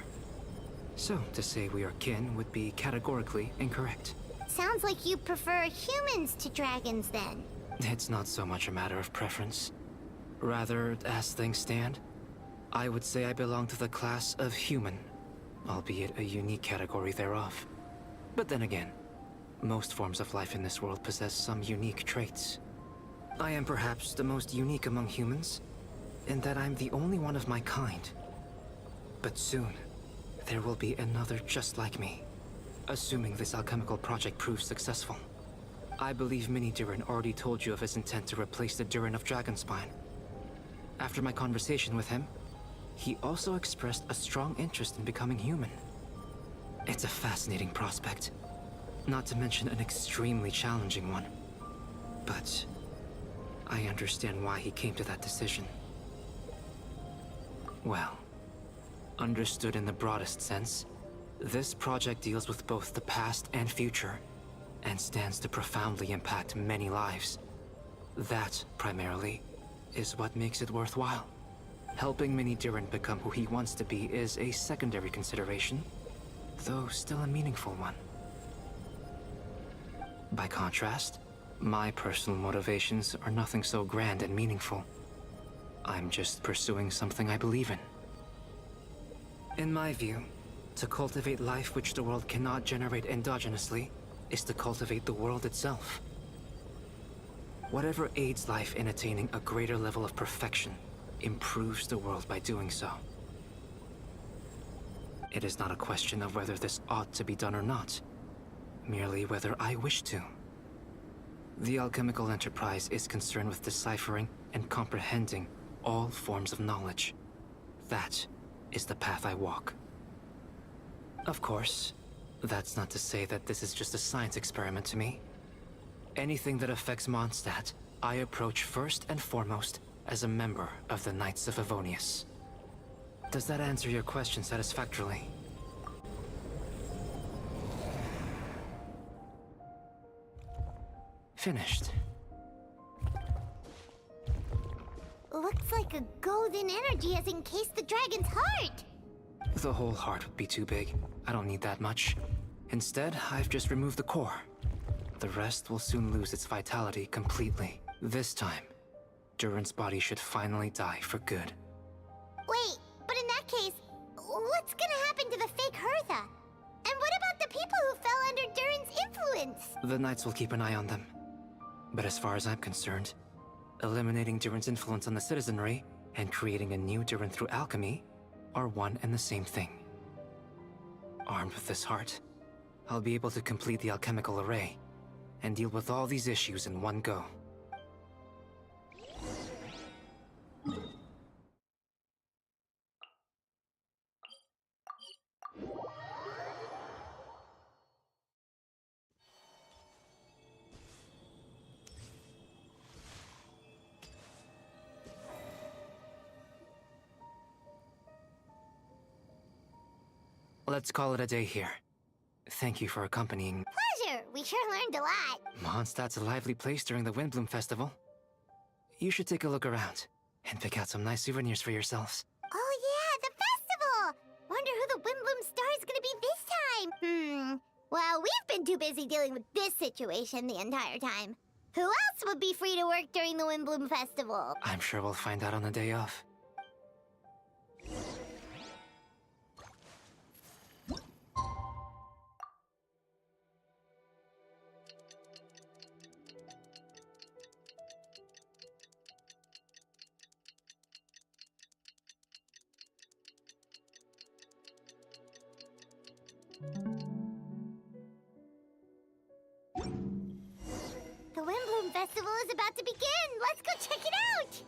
So, to say we are kin would be categorically incorrect. Sounds like you prefer humans to dragons, then. It's not so much a matter of preference. Rather, as things stand, I would say I belong to the class of human, albeit a unique category thereof. But then again, most forms of life in this world possess some unique traits. I am perhaps the most unique among humans, in that I'm the only one of my kind. But soon, there will be another just like me, assuming this alchemical project proves successful. I believe Mini Durin already told you of his intent to replace the Durin of Dragonspine. After my conversation with him, he also expressed a strong interest in becoming human. It's a fascinating prospect, not to mention an extremely challenging one. But I understand why he came to that decision. Well, understood in the broadest sense, this project deals with both the past and future, and stands to profoundly impact many lives. That, primarily, is what makes it worthwhile. Helping Mini Durin become who he wants to be is a secondary consideration, though still a meaningful one. By contrast, my personal motivations are nothing so grand and meaningful. I'm just pursuing something I believe in. In my view, to cultivate life which the world cannot generate endogenously is to cultivate the world itself. Whatever aids life in attaining a greater level of perfection improves the world by doing so. It is not a question of whether this ought to be done or not, merely whether I wish to. The alchemical enterprise is concerned with deciphering and comprehending all forms of knowledge. That is the path I walk. Of course, that's not to say that this is just a science experiment to me. Anything that affects Mondstadt, I approach first and foremost as a member of the Knights of Avonius. Does that answer your question satisfactorily? Finished. Looks like a golden energy has encased the dragon's heart. The whole heart would be too big. I don't need that much. Instead, I've just removed the core. The rest will soon lose its vitality completely. This time, Durin's body should finally die for good. Wait, but in that case, what's gonna happen to the fake Hertha? And what about the people who fell under Durin's influence? The Knights will keep an eye on them. But as far as I'm concerned, eliminating Durin's influence on the citizenry and creating a new Durin through alchemy are one and the same thing. Armed with this heart, I'll be able to complete the alchemical array and deal with all these issues in one go. Let's call it a day here. Thank you for accompanying. Pleasure! We sure learned a lot. Mondstadt's a lively place during the Windblume Festival. You should take a look around and pick out some nice souvenirs for yourselves. Oh yeah, the festival! Wonder who the Windblume star is gonna be this time. Well, we've been too busy dealing with this situation the entire time. Who else would be free to work during the Windblume Festival? I'm sure we'll find out on the day off. The Windblume Festival is about to begin! Let's go check it out!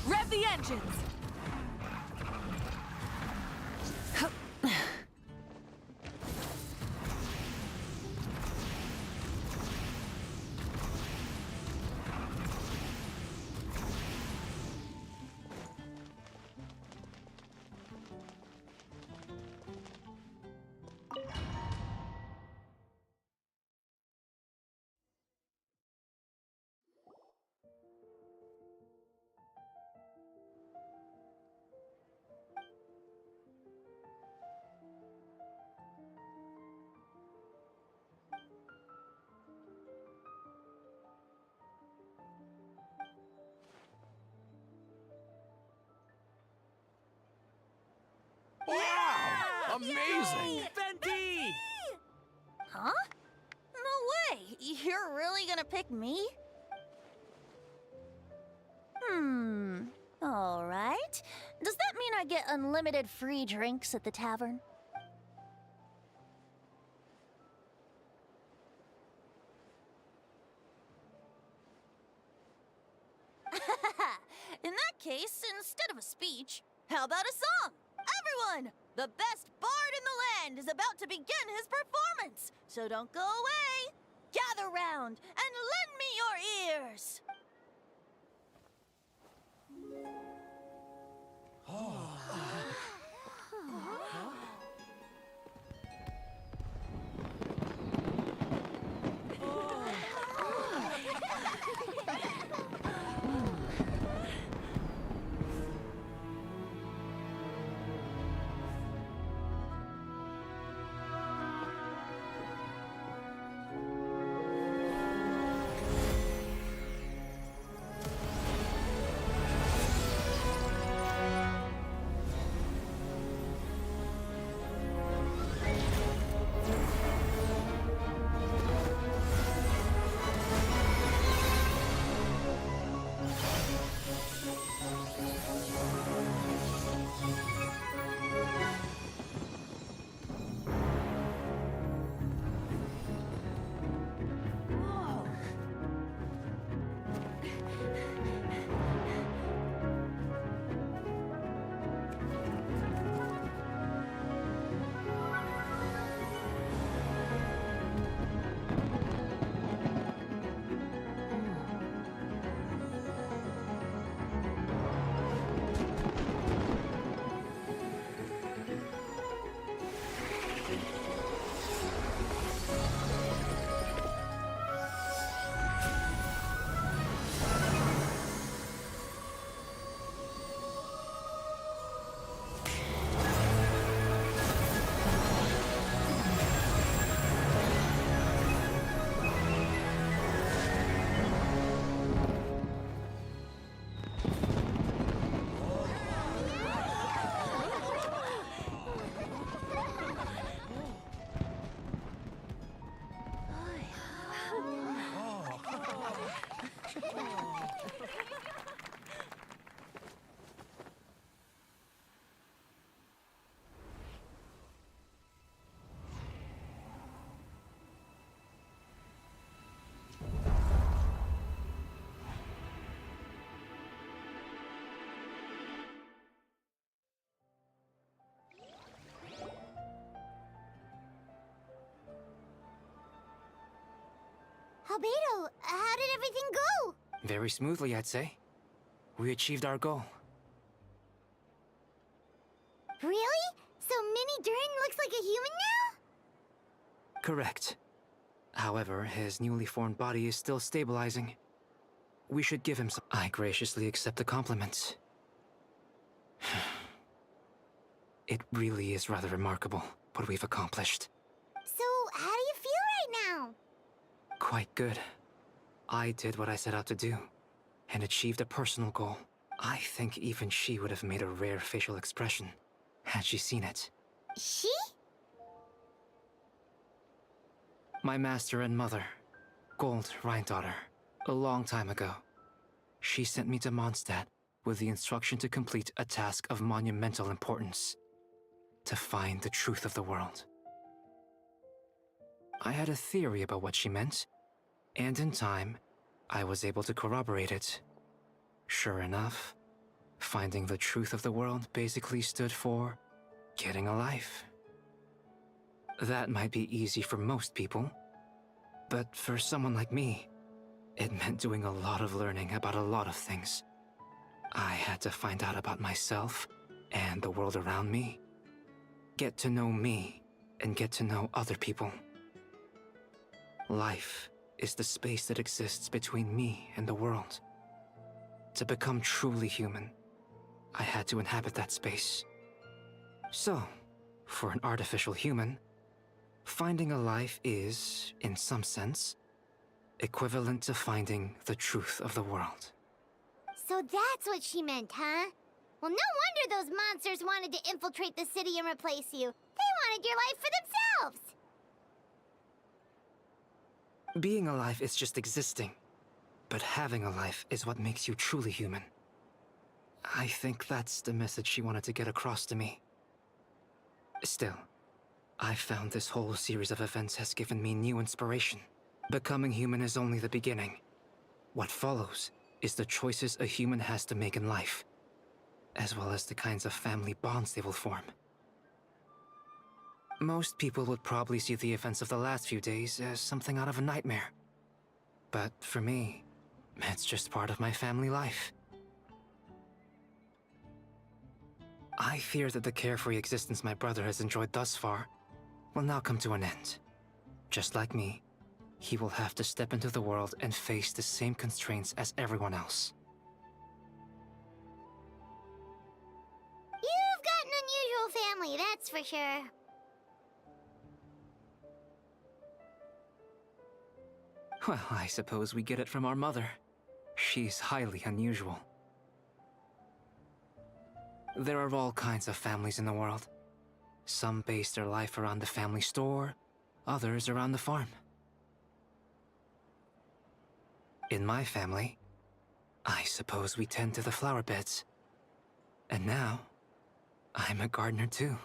Rev the engines! Wow! Amazing! Bendy! Huh? No way! You're really gonna pick me? Alright. Does that mean I get unlimited free drinks at the tavern? In that case, instead of a speech, how about a song? Everyone! The best bard in the land is about to begin his performance, so don't go away! Gather round and lend me your ears! Albedo, how did everything go? Very smoothly, I'd say. We achieved our goal. Really? So Mini Durin looks like a human now? Correct. However, his newly formed body is still stabilizing. We should give him some— I graciously accept the compliment. It really is rather remarkable what we've accomplished. So, how do you feel right now? Quite good. I did what I set out to do, and achieved a personal goal. I think even she would have made a rare facial expression had she seen it. She? My master and mother, Gold Rhindaughter, a long time ago. She sent me to Mondstadt with the instruction to complete a task of monumental importance. To find the truth of the world. I had a theory about what she meant, and in time, I was able to corroborate it. Sure enough, finding the truth of the world basically stood for getting a life. That might be easy for most people, but for someone like me, it meant doing a lot of learning about a lot of things. I had to find out about myself and the world around me. Get to know me and get to know other people. Life is the space that exists between me and the world. To become truly human, I had to inhabit that space. So, for an artificial human, finding a life is, in some sense, equivalent to finding the truth of the world. So that's what she meant, huh? Well, no wonder those monsters wanted to infiltrate the city and replace you. They wanted your life for themselves! Being alive is just existing, but having a life is what makes you truly human. I think that's the message she wanted to get across to me. Still, I found this whole series of events has given me new inspiration. Becoming human is only the beginning. What follows is the choices a human has to make in life, as well as the kinds of family bonds they will form. Most people would probably see the events of the last few days as something out of a nightmare. But for me, it's just part of my family life. I fear that the carefree existence my brother has enjoyed thus far will now come to an end. Just like me, he will have to step into the world and face the same constraints as everyone else. You've got an unusual family, that's for sure. Well, I suppose we get it from our mother. She's highly unusual. There are all kinds of families in the world. Some base their life around the family store, others around the farm. In my family, I suppose we tend to the flower beds. And now, I'm a gardener too.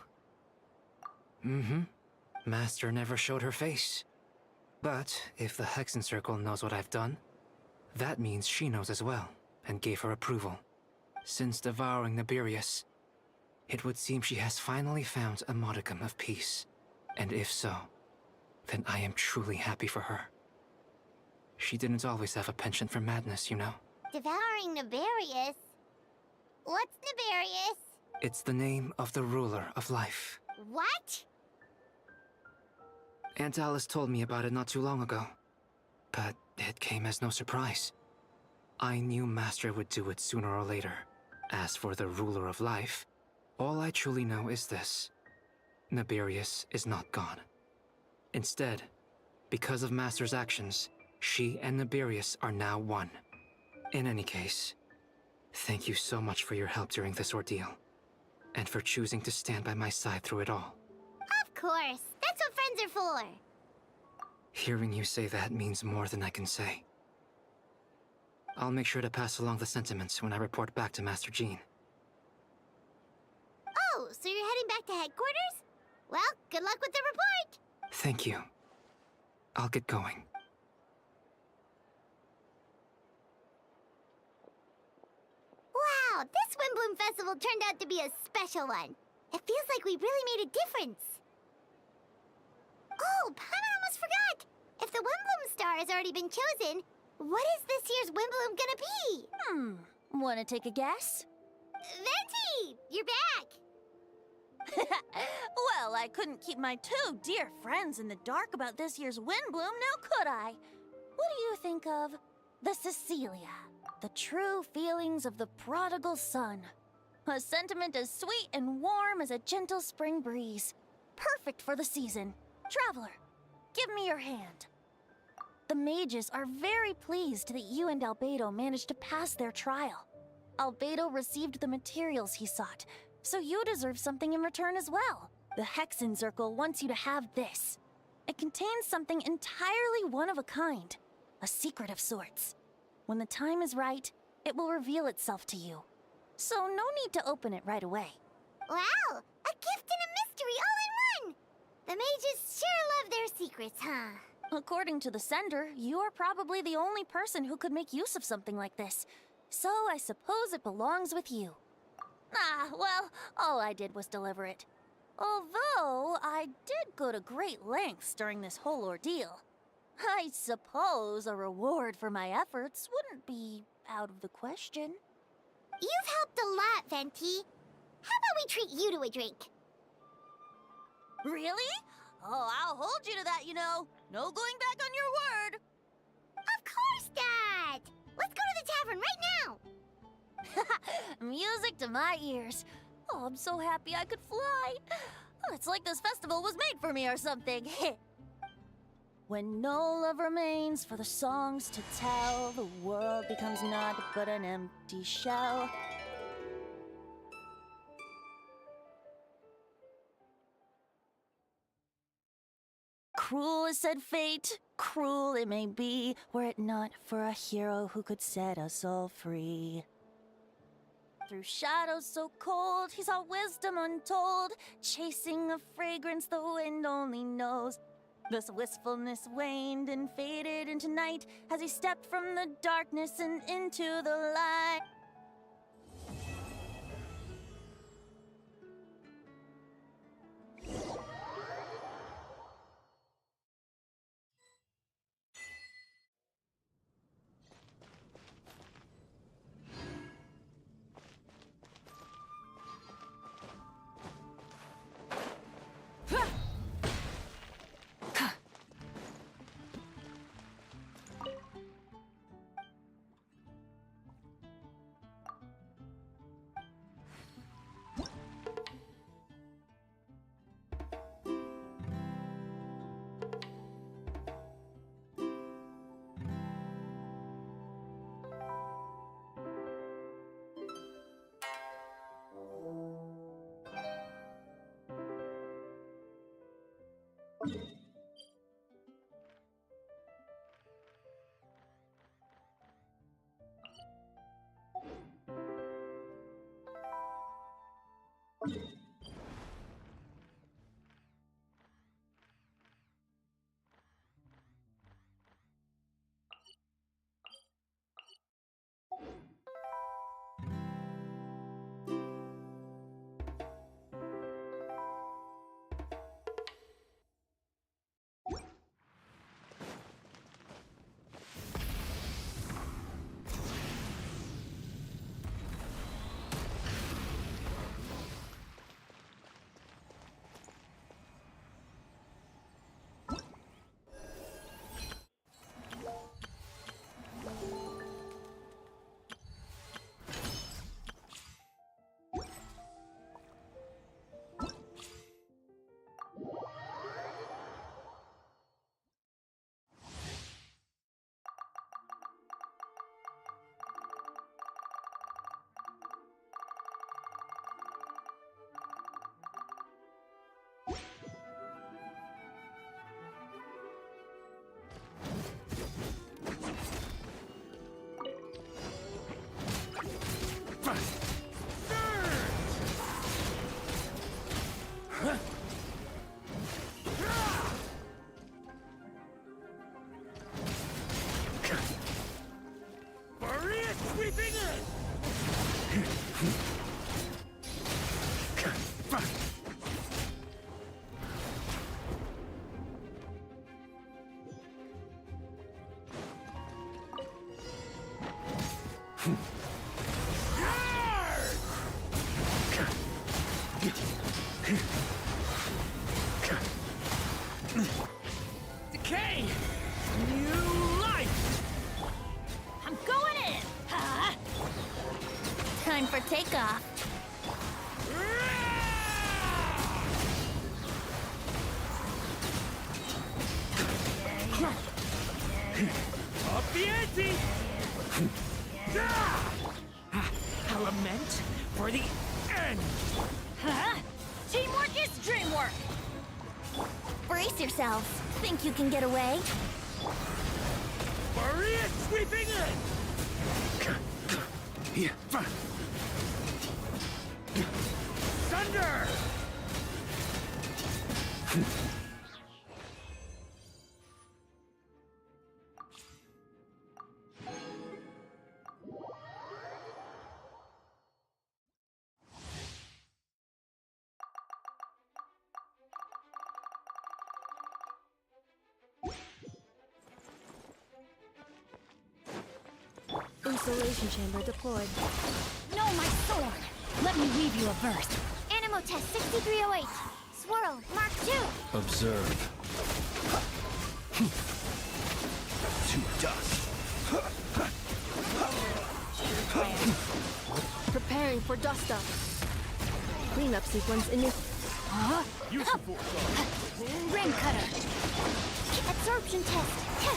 Master never showed her face. But if the Hexen Circle knows what I've done, that means she knows as well, and gave her approval. Since devouring Nibirius, it would seem she has finally found a modicum of peace. And if so, then I am truly happy for her. She didn't always have a penchant for madness, you know. Devouring Nibirius? What's Nibirius? It's the name of the ruler of life. What? Aunt Alice told me about it not too long ago, but it came as no surprise. I knew Master would do it sooner or later. As for the ruler of life, all I truly know is this. Nibirius is not gone. Instead, because of Master's actions, she and Nibirius are now one. In any case, thank you so much for your help during this ordeal, and for choosing to stand by my side through it all. Of course. That's what friends are for. Hearing you say that means more than I can say. I'll make sure to pass along the sentiments when I report back to Master Jean. Oh, so you're heading back to headquarters? Well, good luck with the report. Thank you. I'll get going. Wow, this Windblume Festival turned out to be a special one. It feels like we really made a difference. Oh, Paimon almost forgot! If the Windblume star has already been chosen, what is this year's Windblume gonna be? Wanna take a guess? Venti! You're back! Well, I couldn't keep my two dear friends in the dark about this year's Windblume, now could I? What do you think of the Cecilia? The true feelings of the prodigal son. A sentiment as sweet and warm as a gentle spring breeze. Perfect for the season. Traveler, give me your hand. The mages are very pleased that you and Albedo managed to pass their trial. Albedo received the materials he sought, So you deserve something in return as well. The Hexenzirkel wants you to have this. It contains something entirely one of a kind. A secret of sorts. When the time is right, it will reveal itself to you. So no need to open it right away. Wow! A gift and a mystery all in one! The mages sure love their secrets, huh? According to the sender, you are probably the only person who could make use of something like this. So I suppose it belongs with you. Ah, well, all I did was deliver it. Although, I did go to great lengths during this whole ordeal. I suppose a reward for my efforts wouldn't be out of the question. You've helped a lot, Venti. How about we treat you to a drink? Really? Oh, I'll hold you to that, you know. No going back on your word. Of course, Dad! Let's go to the tavern right now! Music to my ears. Oh, I'm so happy I could fly. Oh, it's like this festival was made for me or something. When no love remains for the songs to tell, the world becomes naught but an empty shell. Cruel is said fate, cruel it may be, were it not for a hero who could set us all free. Through shadows so cold, he saw wisdom untold, chasing a fragrance the wind only knows. This wistfulness waned and faded into night as he stepped from the darkness and into the light. Decay! New life! I'm going in! Huh? Time for takeoff. Up the ante! A lament for the revenge! Huh? Teamwork is dreamwork! Brace yourselves. Think you can get away? Maria sweeping in! Thunder! Installation chamber deployed. No, my sword! Let me weave you a verse. Animo test 6308. Swirl, Mark 2. Observe. To dust. Preparing for dust up. Cleanup sequence in Use the force. Ring cutter. Absorption test.